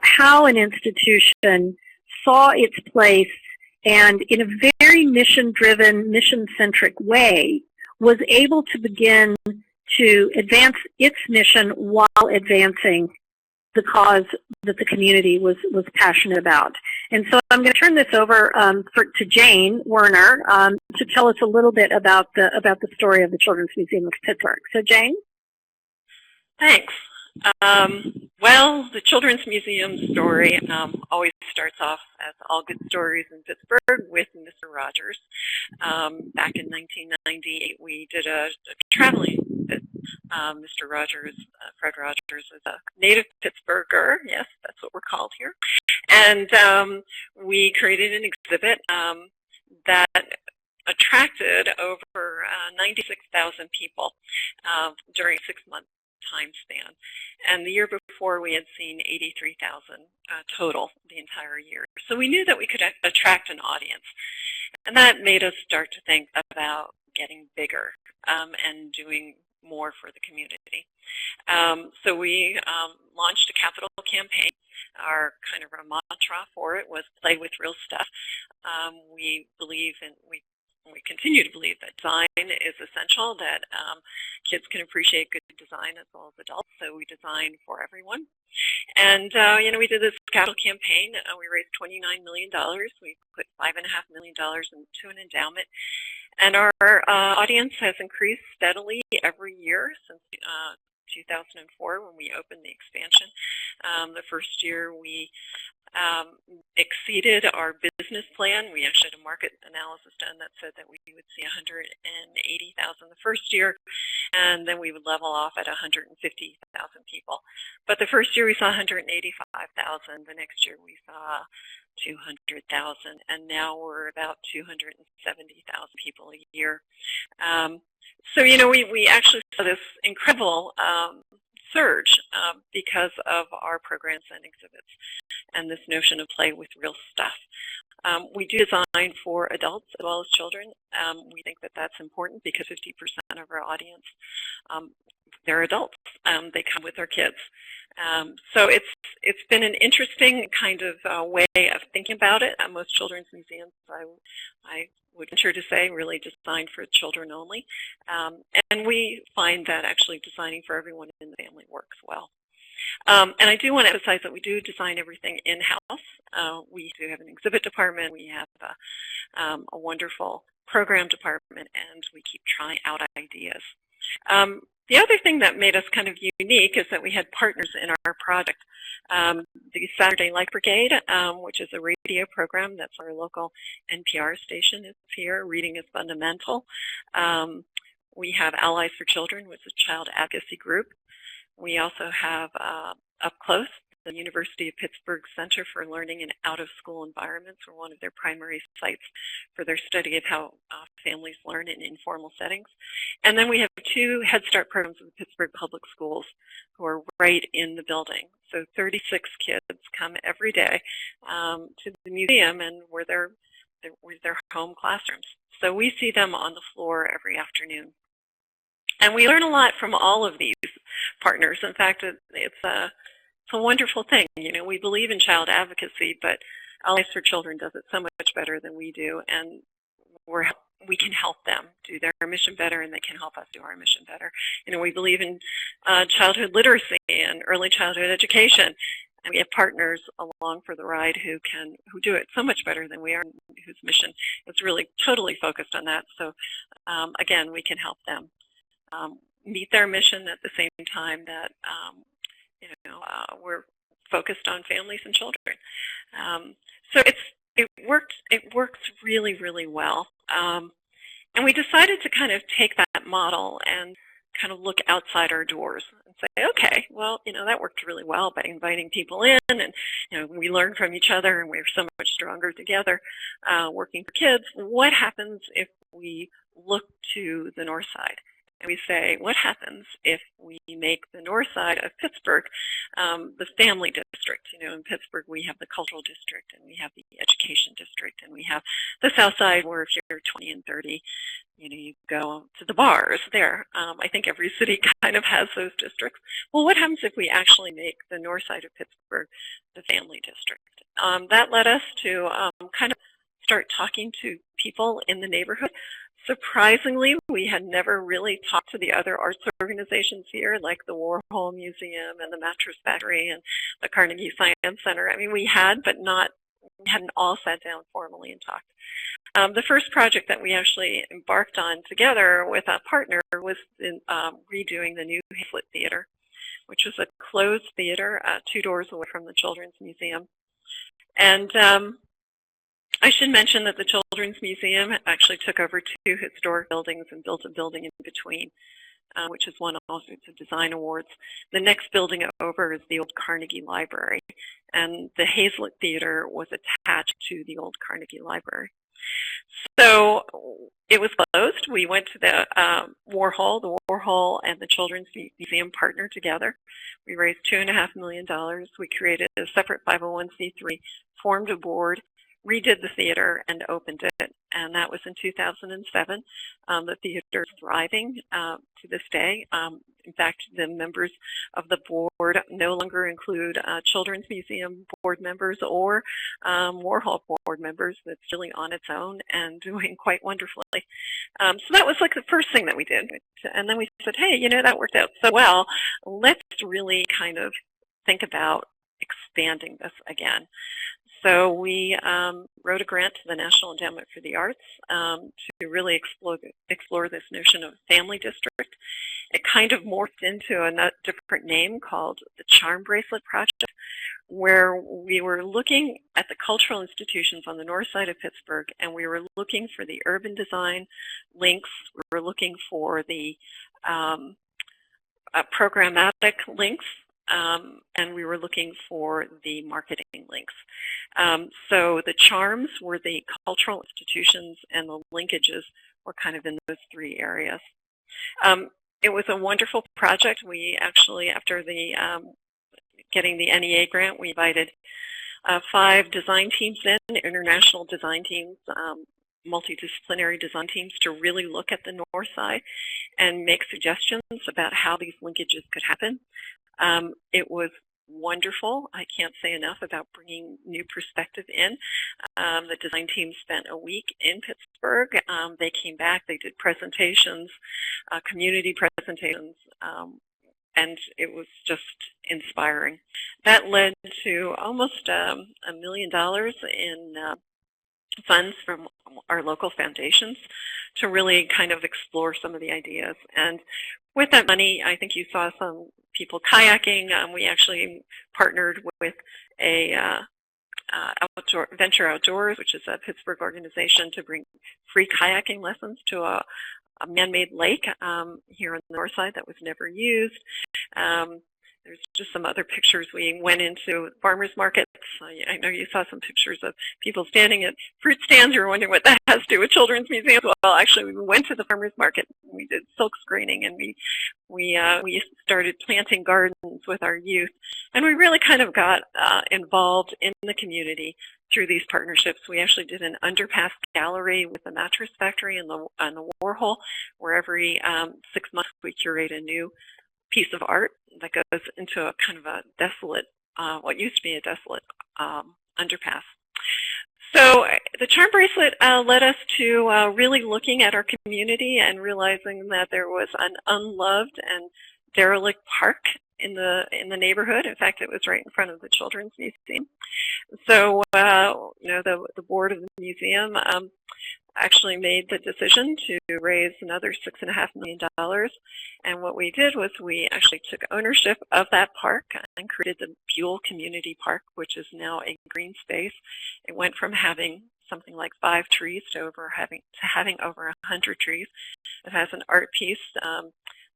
how an institution saw its place and in a very mission-driven, mission-centric way was able to begin to advance its mission while advancing the cause that the community was passionate about. And so I'm going to turn this over to Jane Werner to tell us a little bit about the story of the Children's Museum of Pittsburgh. So Jane? Thanks. Well, the Children's Museum story always starts off, as all good stories in Pittsburgh, with Mr. Rogers. Back in 1998, we did a traveling visit. Mr. Rogers, Fred Rogers, is a native Pittsburgher. Yes, that's what we're called here. And we created an exhibit that attracted over 96,000 people during a 6-month time span. And the year before, we had seen 83,000 total the entire year. So we knew that we could attract an audience. And that made us start to think about getting bigger and doing more for the community. So we launched a capital campaign. Our kind of a mantra for it was play with real stuff. We believe in, we continue to believe that design is essential, that kids can appreciate good design as well as adults, so we design for everyone. And, we did this capital campaign. We raised $29 million. We put $5.5 million into an endowment. And our audience has increased steadily every year since 2004 when we opened the expansion. The first year we exceeded our business plan. We actually had a market analysis done that said that we would see 180,000 the first year, and then we would level off at 150,000 people. But the first year we saw 185,000. The next year we saw 200,000, and now we're about 270,000 people a year. So, you know, we actually saw this incredible surge because of our programs and exhibits and this notion of play with real stuff. We do design for adults as well as children. We think that that's important because 50% of our audience, they're adults. They come with their kids. So it's been an interesting kind of way of thinking about it. Most children's museums, I would venture to say, really designed for children only. And we find that actually designing for everyone in the family works well. And I do want to emphasize that we do design everything in-house. We do have an exhibit department. We have a wonderful program department, and we keep trying out ideas. The other thing that made us kind of unique is that we had partners in our project. The Saturday Light Brigade, which is a radio program that's our local NPR station, is here. Reading is fundamental. We have Allies for Children, which is a child advocacy group. We also have Up Close, the University of Pittsburgh Center for Learning in Out-of-School Environments. We're one of their primary sites for their study of how families learn in informal settings. And then we have 2 Head Start programs in the Pittsburgh Public Schools who are right in the building. So 36 kids come every day to the museum, and we're their home classrooms. So we see them on the floor every afternoon. And we learn a lot from all of these partners. In fact, it's a wonderful thing. You know, we believe in child advocacy, but Allies for Children does it so much better than we do, and we can help them do their mission better, and they can help us do our mission better. You know, we believe in childhood literacy and early childhood education, and we have partners along for the ride who do it so much better than we are, whose mission is really totally focused on that. So, again, we can help them meet their mission at the same time that we're focused on families and children. So it works really, really well. And we decided to kind of take that model and kind of look outside our doors and say, okay, well, you know, that worked really well by inviting people in, and, you know, we learn from each other, and we're so much stronger together working for kids. What happens if we look to the north side? And we say, what happens if we make the north side of Pittsburgh the family district? You know, in Pittsburgh we have the cultural district, and we have the education district, and we have the south side where if you're 20 and 30, you know, you go to the bars there. I think every city kind of has those districts. Well, what happens if we actually make the north side of Pittsburgh the family district? That led us to kind of start talking to people in the neighborhood. Surprisingly, we had never really talked to the other arts organizations here, like the Warhol Museum and the Mattress Factory and the Carnegie Science Center. I mean, we had, but we hadn't all sat down formally and talked. The first project that we actually embarked on together with a partner was in redoing the new Hazlitt Theater, which was a closed theater 2 doors away from the Children's Museum. And I should mention that the Children's Museum actually took over 2 historic buildings and built a building in between, which has won all sorts of design awards. The next building over is the old Carnegie Library, and the Hazlitt Theater was attached to the old Carnegie Library. So it was closed. We went to the Warhol. The Warhol and the Children's Museum partnered together. We raised $2.5 million. We created a separate 501c3, formed a board, redid the theater, and opened it. And that was in 2007. The theater is thriving to this day. In fact, the members of the board no longer include Children's Museum board members or Warhol board members. It's really on its own and doing quite wonderfully. So that was like the first thing that we did. And then we said, hey, you know, that worked out so well. Let's really kind of think about expanding this again. So we wrote a grant to the National Endowment for the Arts to really explore this notion of family district. It kind of morphed into a different name called the Charm Bracelet Project, where we were looking at the cultural institutions on the north side of Pittsburgh, and we were looking for the urban design links. We were looking for the programmatic links, and we were looking for the marketing links. So the charms were the cultural institutions, and the linkages were kind of in those three areas. It was a wonderful project. We actually, after the getting the NEA grant, we invited 5 design teams in, international design teams, multidisciplinary design teams, to really look at the north side and make suggestions about how these linkages could happen. It was wonderful. I can't say enough about bringing new perspective in. The design team spent a week in Pittsburgh. They came back, they did presentations, community presentations, and it was just inspiring. That led to almost $1 million in funds from our local foundations to really kind of explore some of the ideas. And with that money, I think you saw some people kayaking. We actually partnered with a Venture Outdoors, which is a Pittsburgh organization, to bring free kayaking lessons to a man-made lake here on the north side that was never used. There's just some other pictures. We went into farmers markets. I know you saw some pictures of people standing at fruit stands. You're wondering what that has to do with children's museums. Well, actually, we went to the farmers market. We did silk screening, and we started planting gardens with our youth. And we really kind of got involved in the community through these partnerships. We actually did an underpass gallery with the Mattress Factory and the Warhol, where every 6 months we curate a new piece of art that goes into a kind of a desolate, what used to be a desolate underpass. So the charm bracelet led us to really looking at our community and realizing that there was an unloved and derelict park in the neighborhood. In fact, it was right in front of the Children's Museum. So the board of the museum actually made the decision to raise another $6.5 million. And what we did was we actually took ownership of that park and created the Buell Community Park, which is now a green space. It went from having something like 5 trees to having over 100 trees. It has an art piece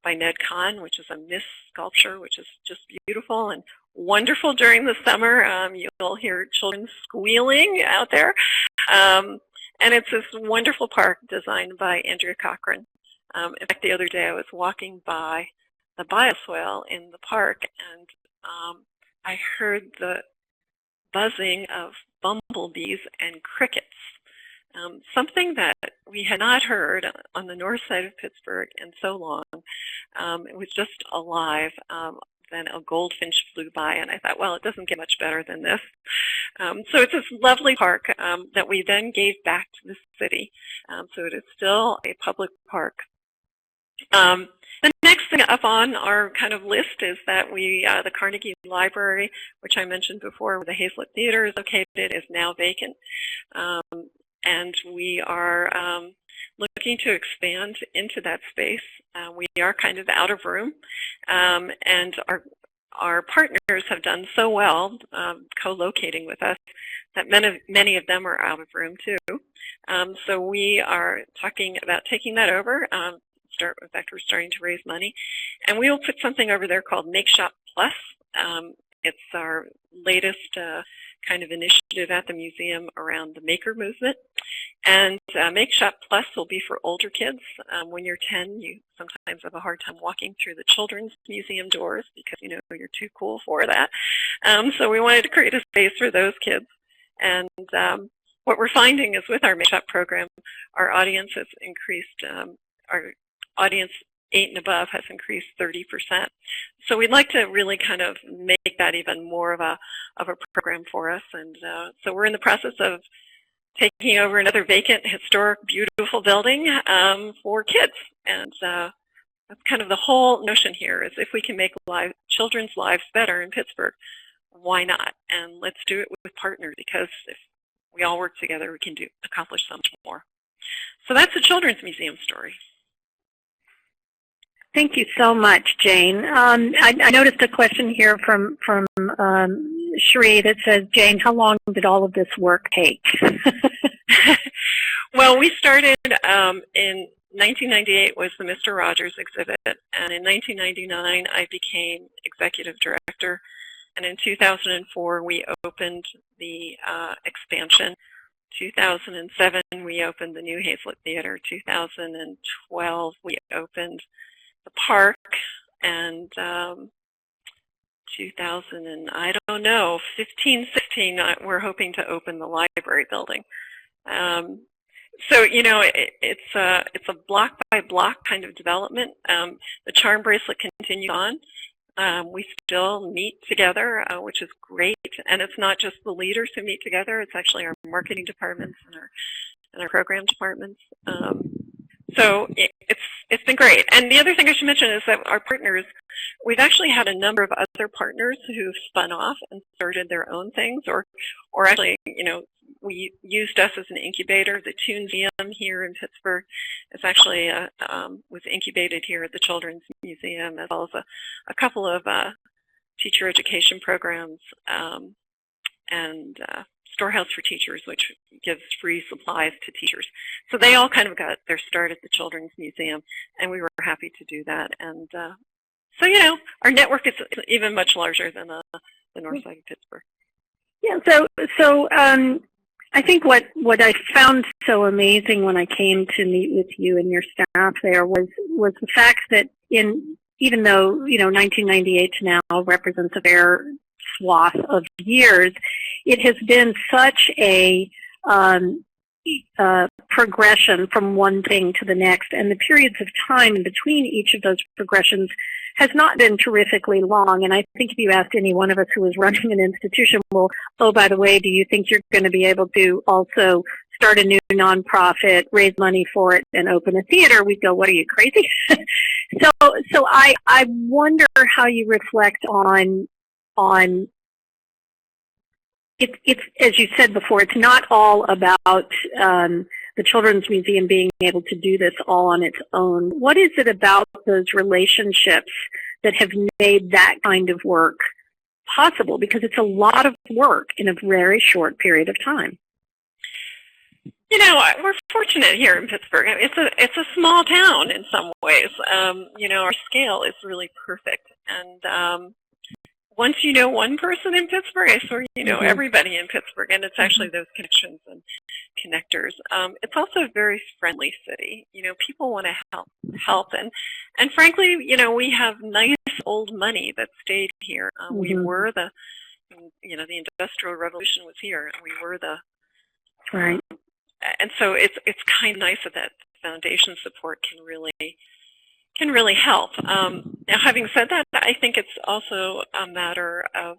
by Ned Kahn, which is a mist sculpture, which is just beautiful and wonderful during the summer. You'll hear children squealing out there. And it's this wonderful park designed by Andrea Cochran. In fact, the other day I was walking by the bioswale in the park, and I heard the buzzing of bumblebees and crickets, something that we had not heard on the north side of Pittsburgh in so long. It was just alive. Then a goldfinch flew by, and I thought, well, it doesn't get much better than this. So it's this lovely park that we then gave back to the city. So it is still a public park. The next thing up on our kind of list is that the Carnegie Library, which I mentioned before, where the Hazlitt Theater is located, is now vacant. And we are looking to expand into that space. We are kind of out of room, and our partners have done so well co-locating with us that many of them are out of room too. So we are talking about taking that over. In fact, we're starting to raise money, and we will put something over there called Make Shop Plus. It's our latest kind of initiative at the museum around the maker movement. And Make Shop Plus will be for older kids. When you're 10, you sometimes have a hard time walking through the Children's Museum doors because you're too cool for that. So we wanted to create a space for those kids. And what we're finding is with our Make Shop program, our audience has increased, our audience 8 and above has increased 30%. So we'd like to really kind of make that even more of a program for us. And so we're in the process of taking over another vacant, historic, beautiful building for kids. And that's kind of the whole notion here, is if we can make children's lives better in Pittsburgh, why not? And let's do it with partners, because if we all work together, we can accomplish so much more. So that's the Children's Museum story. Thank you so much, Jane. I noticed a question here from Cherie, that says, Jane, how long did all of this work take? Well, we started in 1998 was the Mr. Rogers exhibit, and in 1999 I became executive director, and in 2004 we opened the expansion. 2007 we opened the new Hazlitt Theater. 2012 we opened the park, and 2000 and I don't know, 15, 16 we're hoping to open the library building. So, you know, it's a block by block kind of development. The charm bracelet continues on. We still meet together, which is great, and it's not just the leaders who meet together. It's actually our marketing departments and our program departments. So it's been great. And the other thing I should mention is that our partners, we've actually had a number of other partners who've spun off and started their own things, or actually, you know, we used us as an incubator. The Toon Museum here in Pittsburgh is actually was incubated here at the Children's Museum, as well as a couple of teacher education programs and Storehouse for Teachers, which gives free supplies to teachers. So they all kind of got their start at the Children's Museum, and we were happy to do that. And so, you know, our network is even much larger than the north side of Pittsburgh. Yeah, so I think what I found so amazing when I came to meet with you and your staff there was the fact that even though, you know, 1998 now represents a fair swath of years, it has been such a progression from one thing to the next, and the periods of time in between each of those progressions has not been terrifically long. And I think if you asked any one of us who was running an institution, well, oh, by the way, do you think you're going to be able to also start a new nonprofit, raise money for it, and open a theater, we'd go, what, are you crazy? So I wonder how you reflect on it's as you said before, it's not all about the Children's Museum being able to do this all on its own. What is it about those relationships that have made that kind of work possible? Because it's a lot of work in a very short period of time. You know, we're fortunate here in Pittsburgh. It's a small town in some ways. You know, our scale is really perfect, and once you know one person in Pittsburgh, I swear you know everybody in Pittsburgh, and it's actually those connections and connectors. It's also a very friendly city. You know, people want to help, and frankly, you know, we have nice old money that stayed here. We were the Industrial Revolution was here. We were the right, and so it's kind of nice that foundation support can really help. Now, having said that, I think it's also a matter of,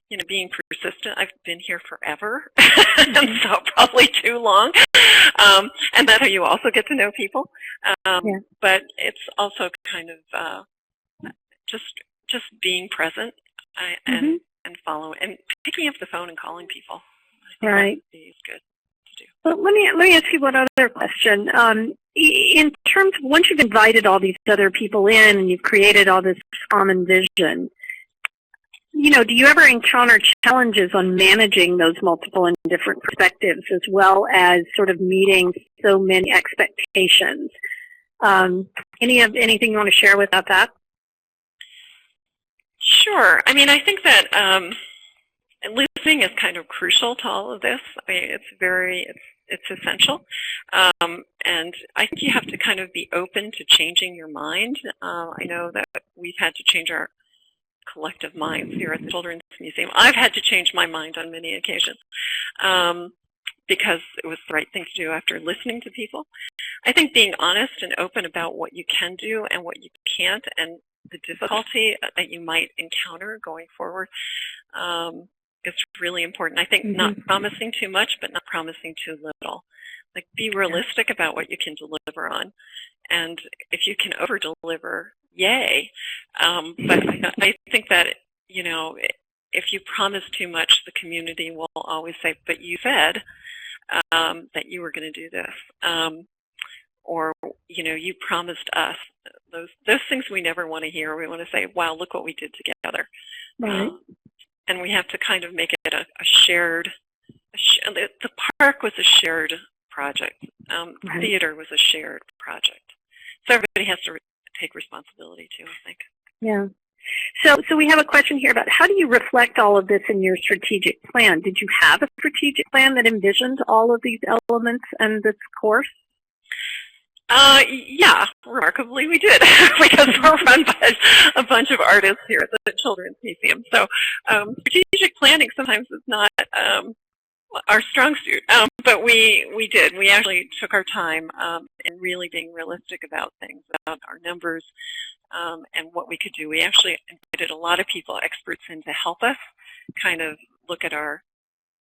you know, being persistent. I've been here forever, so probably too long, and that's how you also get to know people. But it's also kind of just being present and following and picking up the phone and calling people. Right, is good to do. Well, let me ask you one other question. In terms of once you've invited all these other people in and you've created all this common vision, you know, do you ever encounter challenges on managing those multiple and different perspectives as well as sort of meeting so many expectations? Anything you want to share about that? Sure. I mean, I think that listening is kind of crucial to all of this. I mean, it's essential. And I think you have to kind of be open to changing your mind. I know that we've had to change our collective minds here at the Children's Museum. I've had to change my mind on many occasions because it was the right thing to do after listening to people. I think being honest and open about what you can do and what you can't and the difficulty that you might encounter going forward is really important. I think not promising too much, but not promising too little. Like, be realistic about what you can deliver on. And if you can over-deliver, yay. But I think that, you know, if you promise too much, the community will always say, but you said that you were going to do this. Or, you know, you promised us. Those things we never want to hear. We want to say, wow, look what we did together. Right. and we have to kind of make it a shared, the park was a shared project. Right. Theater was a shared project. So everybody has to take responsibility too, I think. Yeah. So we have a question here about how do you reflect all of this in your strategic plan? Did you have a strategic plan that envisioned all of these elements and this course? Yeah, remarkably we did, because we're run by a bunch of artists here at the Children's Museum. So strategic planning sometimes is not our strong suit, but we did. We actually took our time in really being realistic about things, about our numbers, and what we could do. We actually invited a lot of people, experts in to help us kind of look at our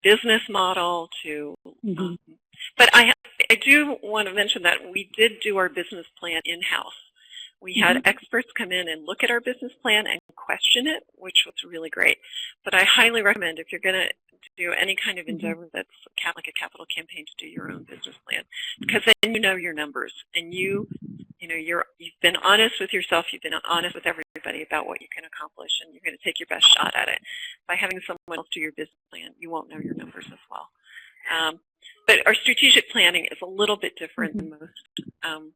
business model to, but I do want to mention that we did do our business plan in-house. We had experts come in and look at our business plan and question it, which was really great. But I highly recommend, if you're going to do any kind of endeavor that's like a capital campaign, to do your own business plan, because then you know your numbers, and you've been honest with yourself, you've been honest with everybody about what you can accomplish, and you're going to take your best shot at it. By having someone else do your business plan, you won't know your numbers as well. But our strategic planning is a little bit different than most,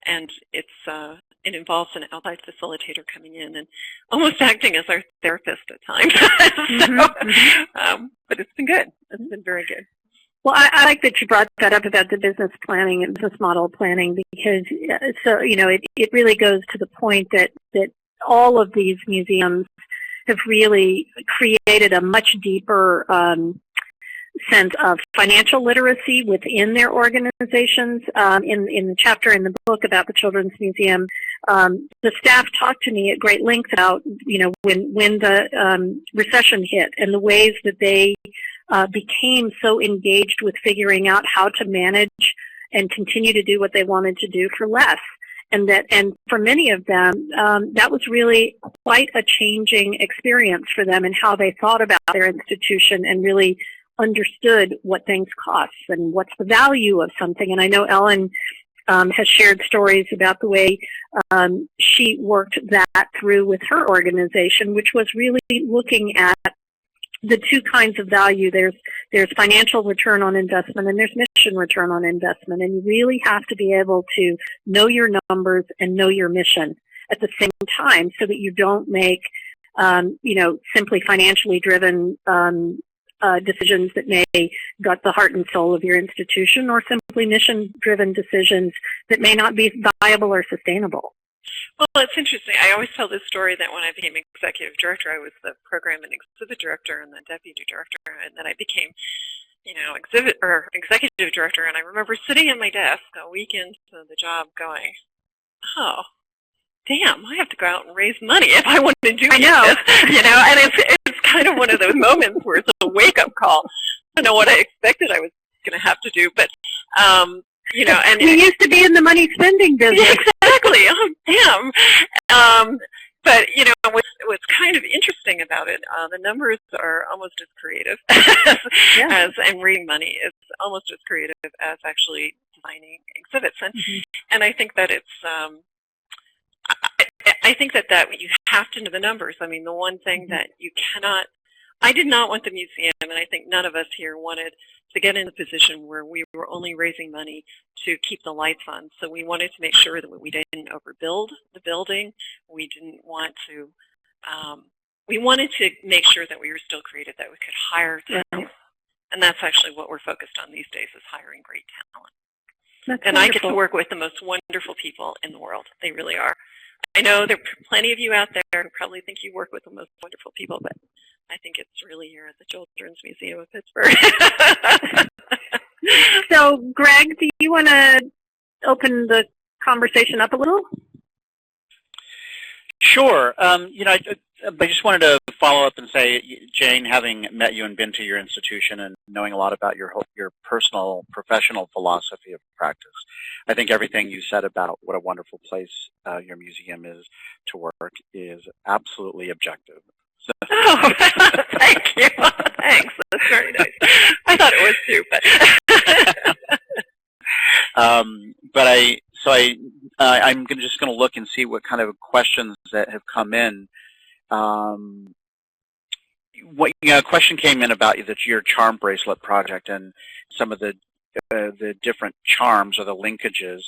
and it involves an outside facilitator coming in and almost acting as our therapist at times. But it's been good. It's been very good. Well, I like that you brought that up about the business planning and business model planning, because it really goes to the point that all of these museums have really created a much deeper sense of financial literacy within their organizations. In the chapter in the book about the Children's Museum, the staff talked to me at great length about, when the recession hit and the ways that they became so engaged with figuring out how to manage and continue to do what they wanted to do for less. And for many of them, that was really quite a changing experience for them in how they thought about their institution and really understood what things cost and what's the value of something. And I know Ellen has shared stories about the way she worked that through with her organization, which was really looking at the two kinds of value. There's financial return on investment and there's mission return on investment. And you really have to be able to know your numbers and know your mission at the same time, so that you don't make simply financially driven decisions that may gut the heart and soul of your institution, or simply mission-driven decisions that may not be viable or sustainable. Well, it's interesting. I always tell this story that when I became executive director, I was the program and exhibit director and then deputy director, and then I became, executive director. And I remember sitting at my desk a week into the job going, oh, damn, I have to go out and raise money if I want to do this. And it's kind of one of those moments where it's a wake-up call. I don't know what I expected I was going to have to do, but, and you used to be in the money spending business. Exactly. Oh, damn. But, what's kind of interesting about it, the numbers are almost as creative and raising money is almost as creative as actually designing exhibits. And I think that it's, I think that you have to know the numbers. I mean, the one thing that you cannot, I did not want the museum, and I think none of us here wanted to get in a position where we were only raising money to keep the lights on. So we wanted to make sure that we didn't overbuild the building. We didn't want to, we wanted to make sure that we were still creative, that we could hire talent. And that's actually what we're focused on these days, is hiring great talent. That's and wonderful. I get to work with the most wonderful people in the world. They really are. I know there are plenty of you out there who probably think you work with the most wonderful people, but I think it's really here at the Children's Museum of Pittsburgh. So, Greg, do you want to open the conversation up a little? Sure. I just wanted to follow up and say, Jane, having met you and been to your institution and knowing a lot about your personal, professional philosophy of practice, I think everything you said about what a wonderful place your museum is to work is absolutely objective. So. Oh, thank you. Thanks. That's very nice. I thought it was too, but. I'm just going to look and see what kind of questions that have come in. A question came in about your charm bracelet project and some of the different charms or the linkages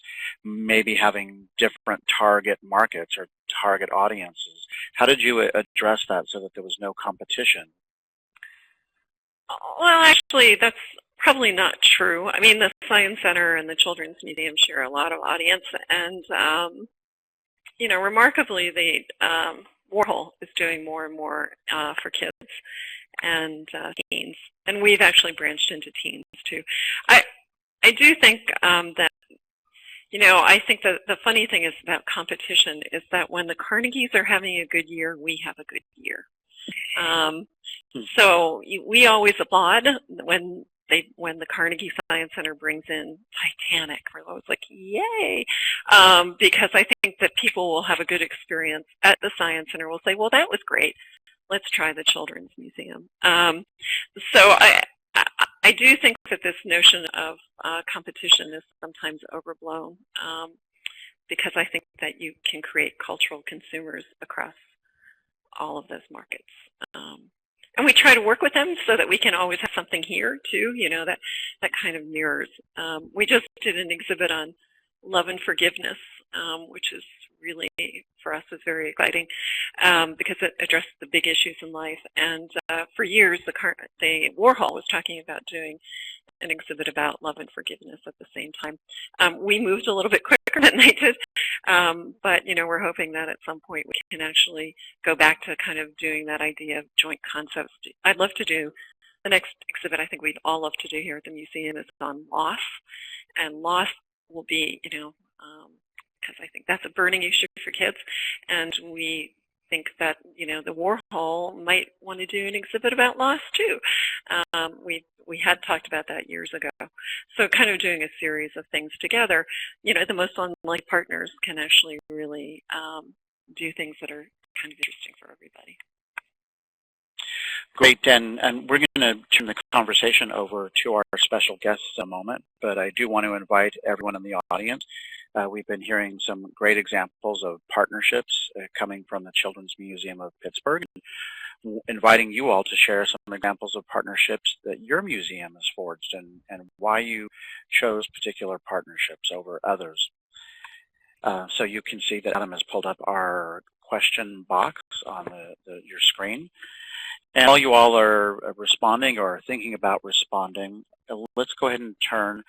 maybe having different target markets or target audiences. How did you address that so that there was no competition? Well, actually, that's probably not true. I mean, the Science Center and the Children's Museum share a lot of audience, and you know, remarkably, Warhol is doing more and more for kids and teens, and we've actually branched into teens too. I do think that, you know, I think that the funny thing is about competition is that when the Carnegies are having a good year, we have a good year. So we always applaud when the Carnegie Science Center brings in Titanic. We're always like, yay! Because I think that people will have a good experience at the Science Center. Will say, well, that was great. Let's try the Children's Museum. So I do think that this notion of competition is sometimes overblown because I think that you can create cultural consumers across all of those markets. And we try to work with them so that we can always have something here too, you know, that kind of mirrors. We just did an exhibit on love and forgiveness, which is really, for us, is very exciting because it addresses the big issues in life. And for years, the Warhol was talking about doing an exhibit about love and forgiveness at the same time. We moved a little bit quicker than they did, but you know, we're hoping that at some point we can actually go back to kind of doing that idea of joint concepts. I'd love to do the next exhibit. I think we'd all love to do here at the museum is on loss, and loss will be, you know, because I think that's a burning issue for kids, and we think that, you know, the Warhol might want to do an exhibit about loss too. We had talked about that years ago. So kind of doing a series of things together, you know, the most unlike partners can actually really do things that are kind of interesting for everybody. Great, and we're going to turn the conversation over to our special guests in a moment, but I do want to invite everyone in the audience. We've been hearing some great examples of partnerships coming from the Children's Museum of Pittsburgh, inviting you all to share some examples of partnerships that your museum has forged and why you chose particular partnerships over others. So you can see that Adam has pulled up our question box on your screen. And while you all are responding or thinking about responding, let's go ahead and turn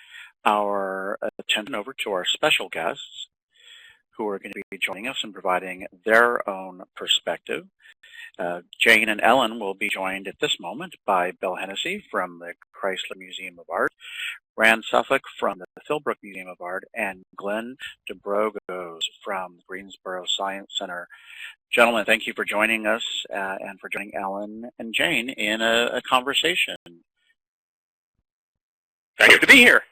our attention over to our special guests who are going to be joining us and providing their own perspective. Jane and Ellen will be joined at this moment by Bill Hennessy from the Chrysler Museum of Art, Rand Suffolk from the Philbrook Museum of Art, and Glenn DeBrogos from the Greensboro Science Center. Gentlemen, thank you for joining us and for joining Ellen and Jane in a conversation. Thanks to be here.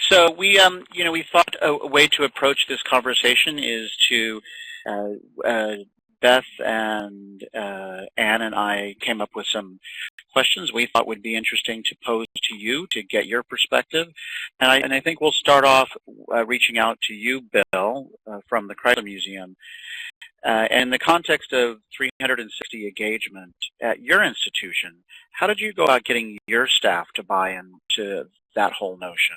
So we thought a way to approach this conversation is to Beth and Anne and I came up with some questions we thought would be interesting to pose to you to get your perspective. And I think we'll start off reaching out to you, Bill, from the Chrysler Museum. In the context of 360 engagement at your institution, how did you go about getting your staff to buy into that whole notion?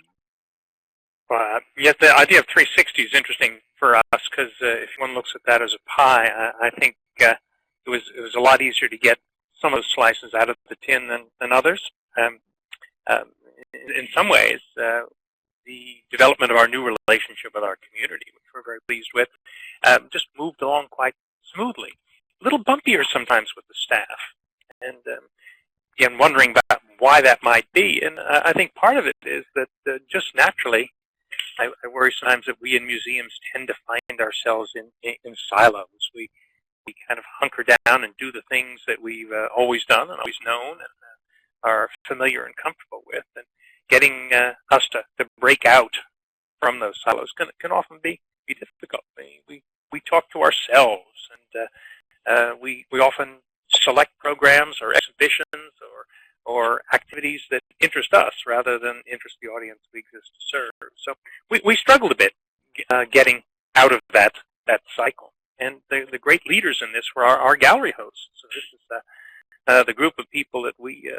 Yes, the idea of 360 is interesting for us because if one looks at that as a pie, I think it was a lot easier to get some of those slices out of the tin than others. In some ways, the development of our new relationship with our community, which we're very pleased with, just moved along quite smoothly. A little bumpier sometimes with the staff, and again, wondering about why that might be. And I think part of it is that just naturally, I worry sometimes that we in museums tend to find ourselves in silos. We kind of hunker down and do the things that we've always done and always known and are familiar and comfortable with. And getting us to break out from those silos can often be difficult. We talk to ourselves, and we often select programs or exhibitions or activities that interest us rather than interest the audience we exist to serve. So we struggled a bit getting out of that cycle. And the great leaders in this were our gallery hosts. So this is the group of people that we,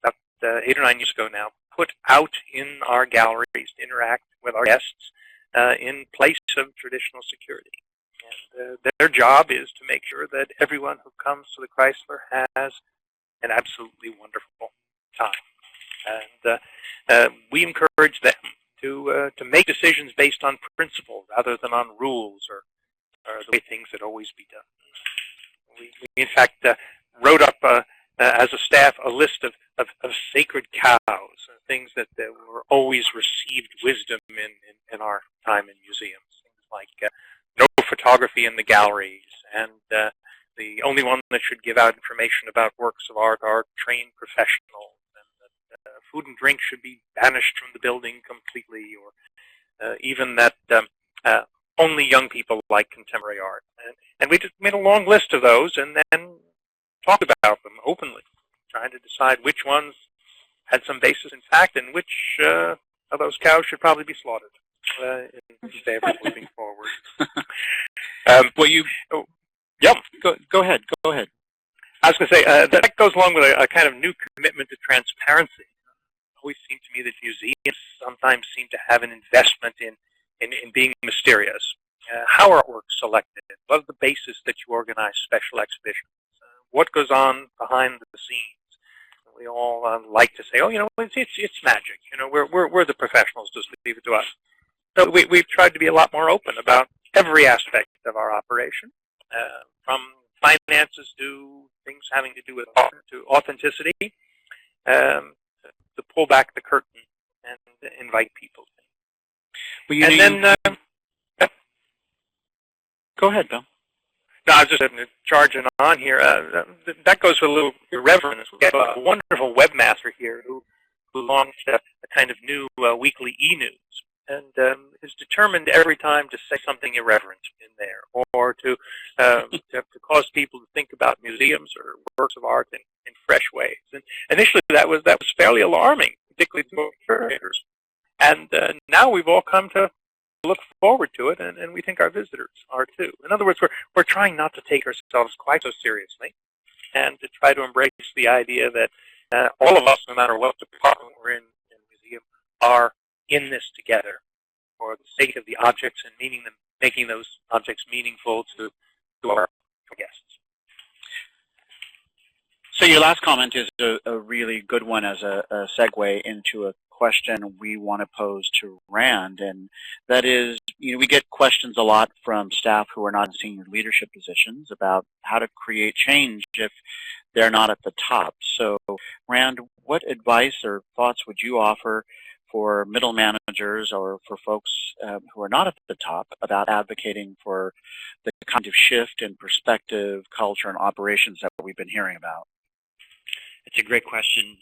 about 8 or 9 years ago now, put out in our galleries to interact with our guests in place of traditional security. And their job is to make sure that everyone who comes to the Chrysler has an absolutely wonderful time. And we encourage them to make decisions based on principle rather than on rules or the way things had always be done. We in fact, wrote up as a staff a list of sacred cows, things that were always received wisdom in our time in museums. Things like no photography in the galleries, and the only one that should give out information about works of art are trained professionals, and that food and drink should be banished from the building completely, or even that only young people like contemporary art. And we just made a long list of those and then talked about them openly, trying to decide which ones had some basis in fact and which of those cows should probably be slaughtered in favor of moving forward. Well, you... Yep, go ahead. Go ahead. I was going to say, that goes along with a kind of new commitment to transparency. It always seemed to me that museums sometimes seem to have an investment in being mysterious. How are artworks selected? What are the basis that you organize special exhibitions? What goes on behind the scenes? We all like to say, oh, it's magic. We're the professionals. Just leave it to us. So we've tried to be a lot more open about every aspect of our operation, from finances to things having to do with art, to authenticity, to pull back the curtain and invite people. Well, go ahead, Bill. No, I was just charging on here. That goes with a little irreverence. We have a wonderful webmaster here who launched a kind of new weekly e-news, and is determined every time to say something irreverent in there, or to cause people to think about museums or works of art in fresh ways. And initially, that was fairly alarming, particularly to curators. And now we've all come to look forward to it, and we think our visitors are too. In other words, we're trying not to take ourselves quite so seriously, and to try to embrace the idea that all of us, no matter what department we're in the museum, are in this together for the sake of the objects and making those objects meaningful to our guests. So your last comment is a really good one as a segue into a question we want to pose to Rand, and that is, we get questions a lot from staff who are not in senior leadership positions about how to create change if they're not at the top. So, Rand, what advice or thoughts would you offer for middle managers or for folks who are not at the top about advocating for the kind of shift in perspective, culture, and operations that we've been hearing about? It's a great question.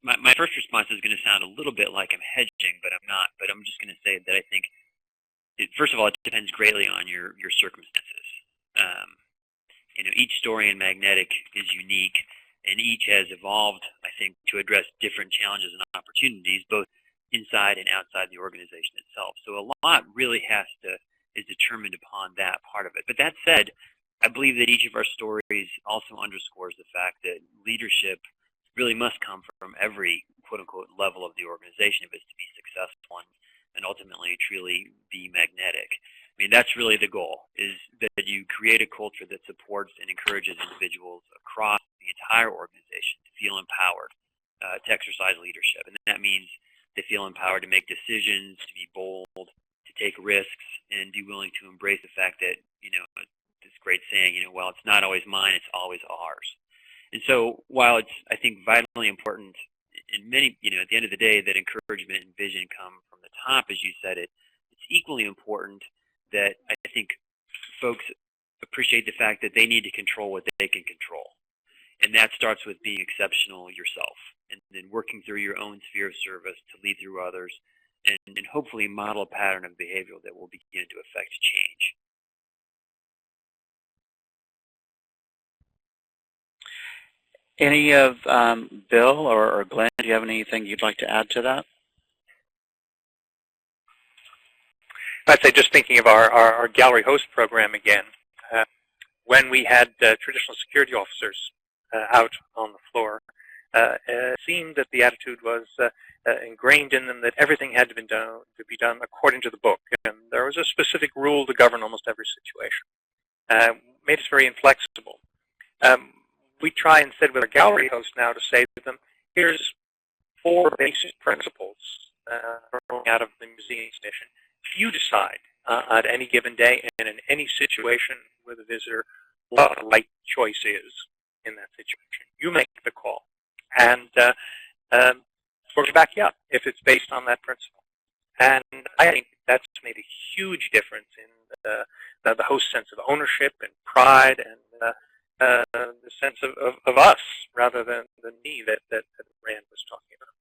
My first response is going to sound a little bit like I'm hedging, but I'm not. But I'm just going to say that I think, first of all, it depends greatly on your circumstances. Each story in Magnetic is unique, and each has evolved, I think, to address different challenges and opportunities, both inside and outside the organization itself. So a lot really is determined upon that part of it. But that said, I believe that each of our stories also underscores the fact that leadership really must come from every quote-unquote level of the organization if it's to be successful and ultimately truly be magnetic. I mean, that's really the goal, is that you create a culture that supports and encourages individuals across the entire organization to feel empowered to exercise leadership. And that means they feel empowered to make decisions, to be bold, to take risks, and be willing to embrace the fact that, this great saying, while it's not always mine, it's always ours. And so while it's, I think, vitally important in many, at the end of the day, that encouragement and vision come from the top, as you said it's equally important that I think folks appreciate the fact that they need to control what they can control. And that starts with being exceptional yourself, and then working through your own sphere of service to lead through others, and hopefully model a pattern of behavior that will begin to affect change. Any of Bill or Glenn, do you have anything you'd like to add to that? I'd say, just thinking of our gallery host program again, when we had traditional security officers out on the floor, it seemed that the attitude was ingrained in them that everything had to be done according to the book, and there was a specific rule to govern almost every situation. Made us very inflexible. We try instead with our gallery hosts now to say to them, here's 4 basic principles growing out of the museum's mission. You decide at any given day and in any situation with a visitor what the right choice is in that situation. You make the call. And we're going to back you up if it's based on that principle. And I think that's made a huge difference in the host sense of ownership and pride and the sense of us rather than the me that Rand was talking about.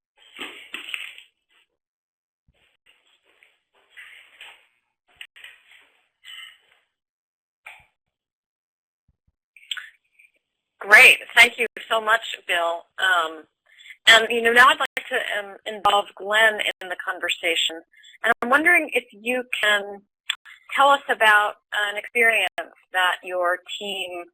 Great. Thank you so much, Bill. And now I'd like to involve Glenn in the conversation. And I'm wondering if you can tell us about an experience that your team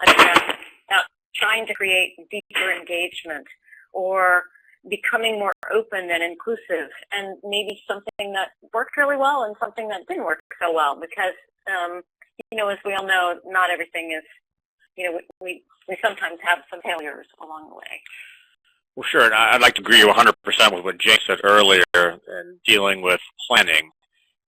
addressed about trying to create deeper engagement or becoming more open and inclusive, and maybe something that worked really well and something that didn't work so well, because as we all know, not everything is, we sometimes have some failures along the way. Well, sure, and I'd like to agree 100% with what Jane said earlier in dealing with planning.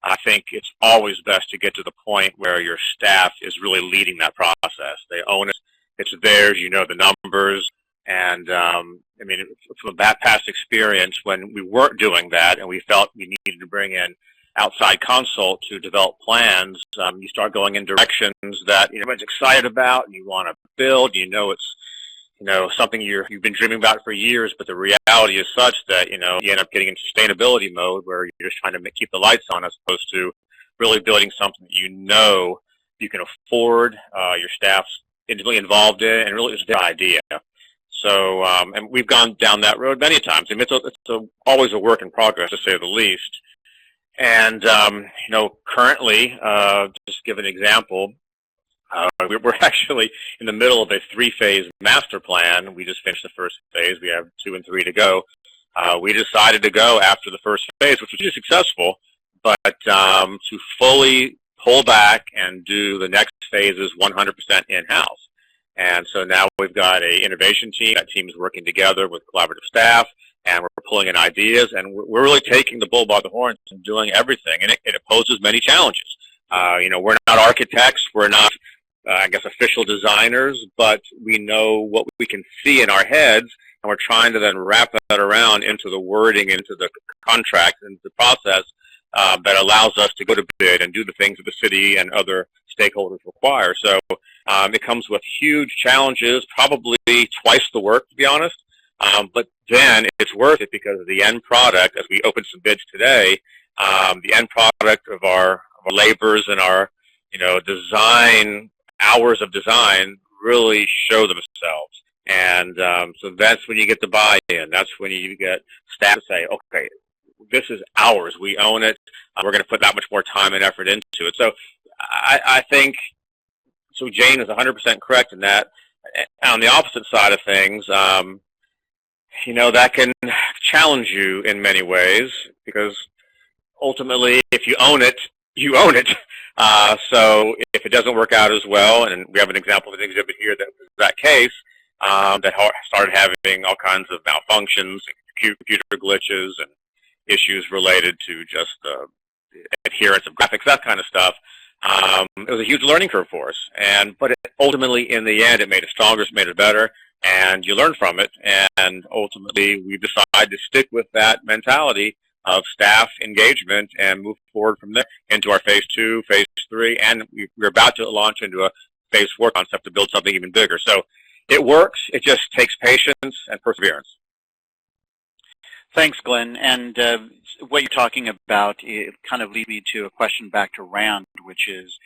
I think it's always best to get to the point where your staff is really leading that process. They own it. It's theirs. You know the numbers. And, from a past experience, when we weren't doing that and we felt we needed to bring in outside consult to develop plans, you start going in directions that everyone's excited about and you want to build. It's something you've been dreaming about for years, but the reality is such that you end up getting in sustainability mode where you're just trying to keep the lights on, as opposed to really building something that you can afford, your staff's intimately involved in, and really it's their idea. So, and we've gone down that road many times. It's always a work in progress, to say the least. And currently, just to give an example, we're actually in the middle of a 3-phase master plan. We just finished the first phase. We have 2 and 3 to go. We decided to go after the first phase, which was really successful, but to fully pull back and do the next phases 100% in-house. And so now we've got an innovation team. That team is working together with collaborative staff, and we're pulling in ideas, and we're really taking the bull by the horns and doing everything. And it poses many challenges. We're not architects. We're not, official designers, but we know what we can see in our heads, and we're trying to then wrap that around into the wording, into the contract, into the process that allows us to go to bid and do the things that the city and other stakeholders require. So it comes with huge challenges, probably twice the work, to be honest. But then it's worth it because of the end product. As we open some bids today, the end product of our labors and our design, hours of design really show themselves. And so that's when you get the buy-in. That's when you get staff to say, okay, this is ours. We own it. We're going to put that much more time and effort into it. So I think, so Jane is 100% correct in that. On the opposite side of things, that can challenge you in many ways, because ultimately, if you own it, you own it. So if it doesn't work out as well, and we have an example of an exhibit here that was that case, that started having all kinds of malfunctions, computer glitches, and issues related to just the adherence of graphics, that kind of stuff. It was a huge learning curve for us, but ultimately, in the end, it made us stronger, it made it better, and you learn from it. And ultimately, we decided to stick with that mentality of staff engagement and move forward from there into our phase 2, phase 3, and we're about to launch into a phase 4 concept to build something even bigger. So it works. It just takes patience and perseverance. Thanks, Glenn. And what you're talking about, it kind of leads me to a question back to Rand, which is,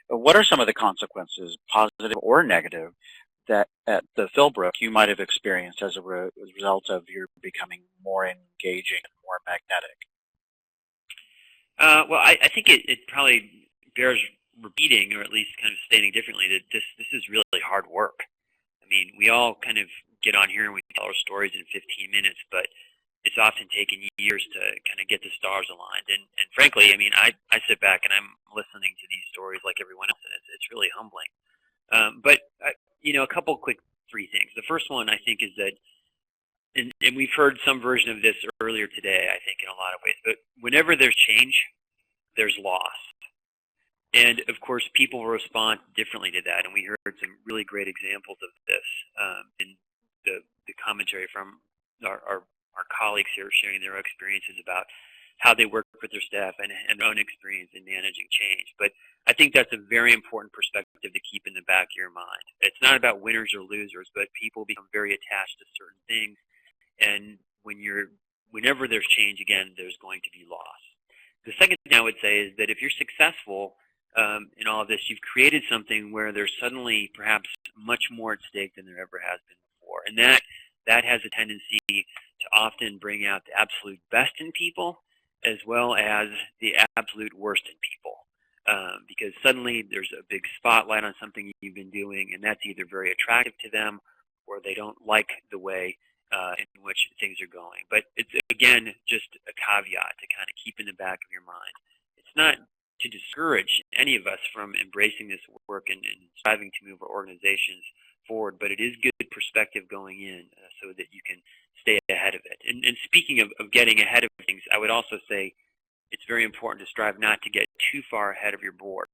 what are some of the consequences, positive or negative, that at the Philbrook you might have experienced as a result of your becoming more engaging and more magnetic? Well, I think it probably bears repeating, or at least kind of stating differently, that this is really hard work. I mean, we all kind of get on here and we tell our stories in 15 minutes, but it's often taken years to kind of get the stars aligned. And frankly, I mean, I sit back and I'm listening to these stories like everyone else, and it's really humbling. You know, a couple quick three things. The first one, I think, is that, and we've heard some version of this earlier today, I think, in a lot of ways, but whenever there's change, there's loss. And, of course, people will respond differently to that, and we heard some really great examples of this in the commentary from our colleagues here sharing their experiences about how they work with their staff and their own experience in managing change. But I think that's a very important perspective to keep in the back of your mind. It's not about winners or losers, but people become very attached to certain things. And whenever there's change, again, there's going to be loss. The second thing I would say is that if you're successful in all of this, you've created something where there's suddenly perhaps much more at stake than there ever has been before. And that has a tendency to often bring out the absolute best in people as well as the absolute worst in people. Because suddenly there's a big spotlight on something you've been doing, and that's either very attractive to them or they don't like the way in which things are going. But it's, again, just a caveat to kind of keep in the back of your mind. It's not to discourage any of us from embracing this work and striving to move our organizations forward, but it is good perspective going in so that you can stay ahead of it. And speaking of getting ahead of things, I would also say it's very important to strive not to get too far ahead of your board.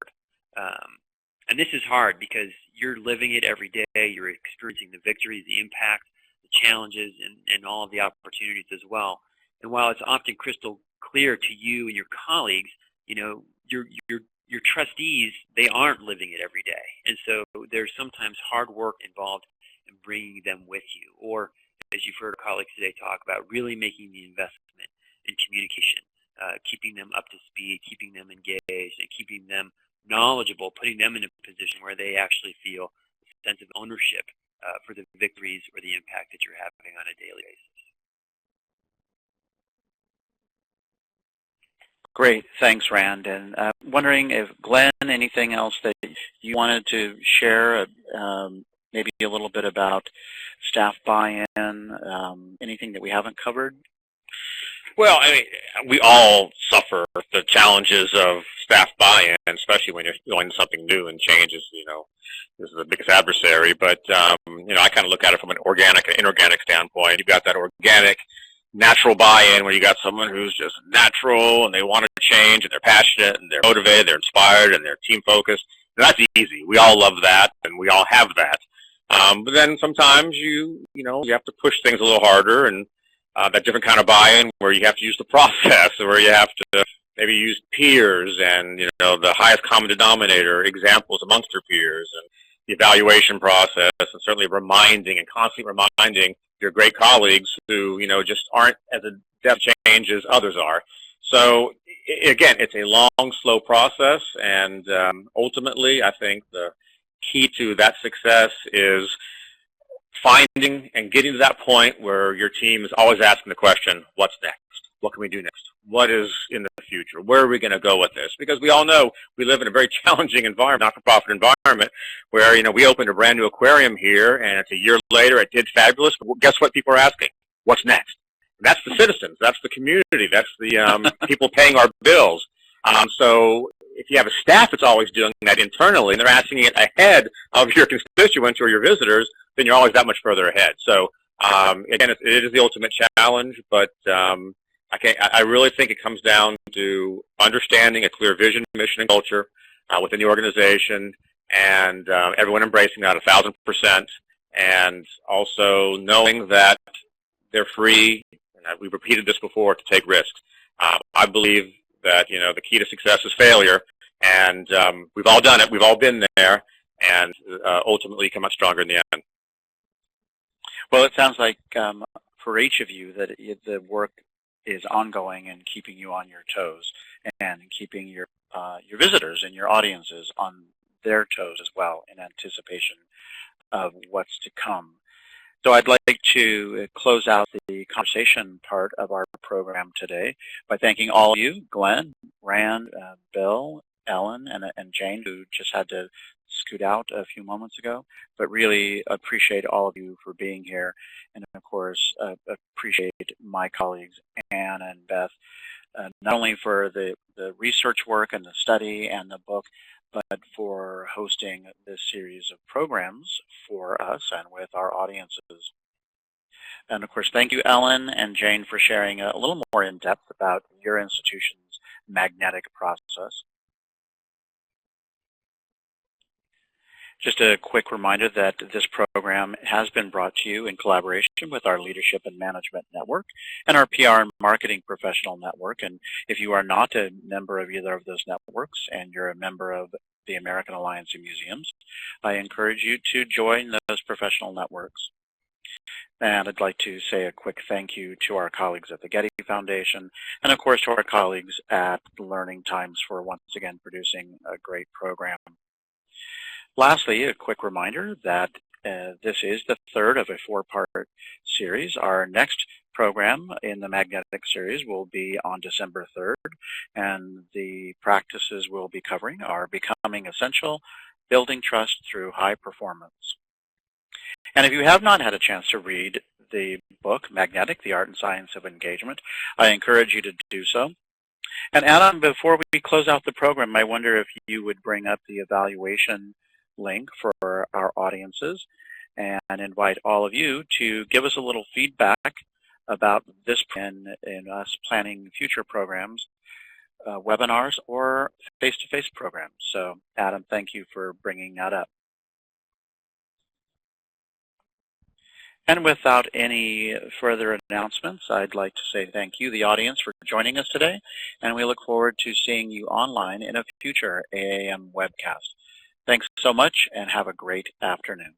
And this is hard because you're living it every day. You're experiencing the victories, the impact, the challenges, and all of the opportunities as well. And while it's often crystal clear to you and your colleagues, you know, your trustees, they aren't living it every day. And so there's sometimes hard work involved in bringing them with you. Or, as you've heard colleagues today talk about, really making the investment in communication, keeping them up to speed, keeping them engaged, and keeping them knowledgeable, putting them in a position where they actually feel a sense of ownership for the victories or the impact that you're having on a daily basis. Great, thanks, Rand. And wondering if, Glenn, anything else that you wanted to share, maybe a little bit about staff buy-in, anything that we haven't covered? Well, I mean, we all suffer the challenges of staff buy-in, especially when you're going to something new and change is, you know, this is the biggest adversary. But, you know, I kind of look at it from an organic and inorganic standpoint. You've got that organic, natural buy-in where you got someone who's just natural and they want to change and they're passionate and they're motivated, they're inspired, and they're team-focused. And that's easy. We all love that, and we all have that. But then sometimes you have to push things a little harder, and that different kind of buy-in where you have to use the process, or where you have to maybe use peers and, you know, the highest common denominator examples amongst your peers, and the evaluation process, and certainly reminding and constantly reminding your great colleagues who, you know, just aren't as adept at change as others are. So again, it's a long, slow process, and ultimately, I think the key to that success is finding and getting to that point where your team is always asking the question, what's next? What can we do next? What is in the future? Where are we going to go with this? Because we all know we live in a very challenging environment, not-for-profit environment, where, you know, we opened a brand new aquarium here, and it's a year later, it did fabulous. But guess what people are asking? What's next? And that's the citizens. That's the community. That's the people paying our bills. So if you have a staff that's always doing that internally, and they're asking it ahead of your constituents or your visitors, then you're always that much further ahead. So again, it is the ultimate challenge, but I really think it comes down to understanding a clear vision, mission, and culture within the organization, and everyone embracing that 1,000%, and also knowing that they're free, and we've repeated this before, to take risks. I believe that, you know, the key to success is failure, and we've all done it, we've all been there, and ultimately come out stronger in the end. Well, it sounds like for each of you that the work is ongoing and keeping you on your toes, and keeping your visitors and your audiences on their toes as well in anticipation of what's to come. So I'd like to close out the conversation part of our program today by thanking all of you, Glenn, Rand, Bill, Ellen and Jane, who just had to scoot out a few moments ago, but really appreciate all of you for being here. And of course, appreciate my colleagues, Anne and Beth, not only for the research work and the study and the book, but for hosting this series of programs for us and with our audiences. And of course, thank you, Ellen and Jane, for sharing a little more in depth about your institution's magnetic process. Just a quick reminder that this program has been brought to you in collaboration with our Leadership and Management Network and our PR and Marketing Professional Network. And if you are not a member of either of those networks and you're a member of the American Alliance of Museums, I encourage you to join those professional networks. And I'd like to say a quick thank you to our colleagues at the Getty Foundation and, of course, to our colleagues at Learning Times for once again producing a great program. Lastly, a quick reminder that this is the third of a four-part series. Our next program in the Magnetic series will be on December 3rd, and the practices we'll be covering are Becoming Essential, Building Trust Through High Performance. And if you have not had a chance to read the book, Magnetic, The Art and Science of Engagement, I encourage you to do so. And Adam, before we close out the program, I wonder if you would bring up the evaluation link for our audiences and invite all of you to give us a little feedback about this in us planning future programs, webinars, or face-to-face programs. So Adam, thank you for bringing that up. And without any further announcements, I'd like to say thank you, the audience, for joining us today, and we look forward to seeing you online in a future AAM webcast. Thanks so much, and have a great afternoon.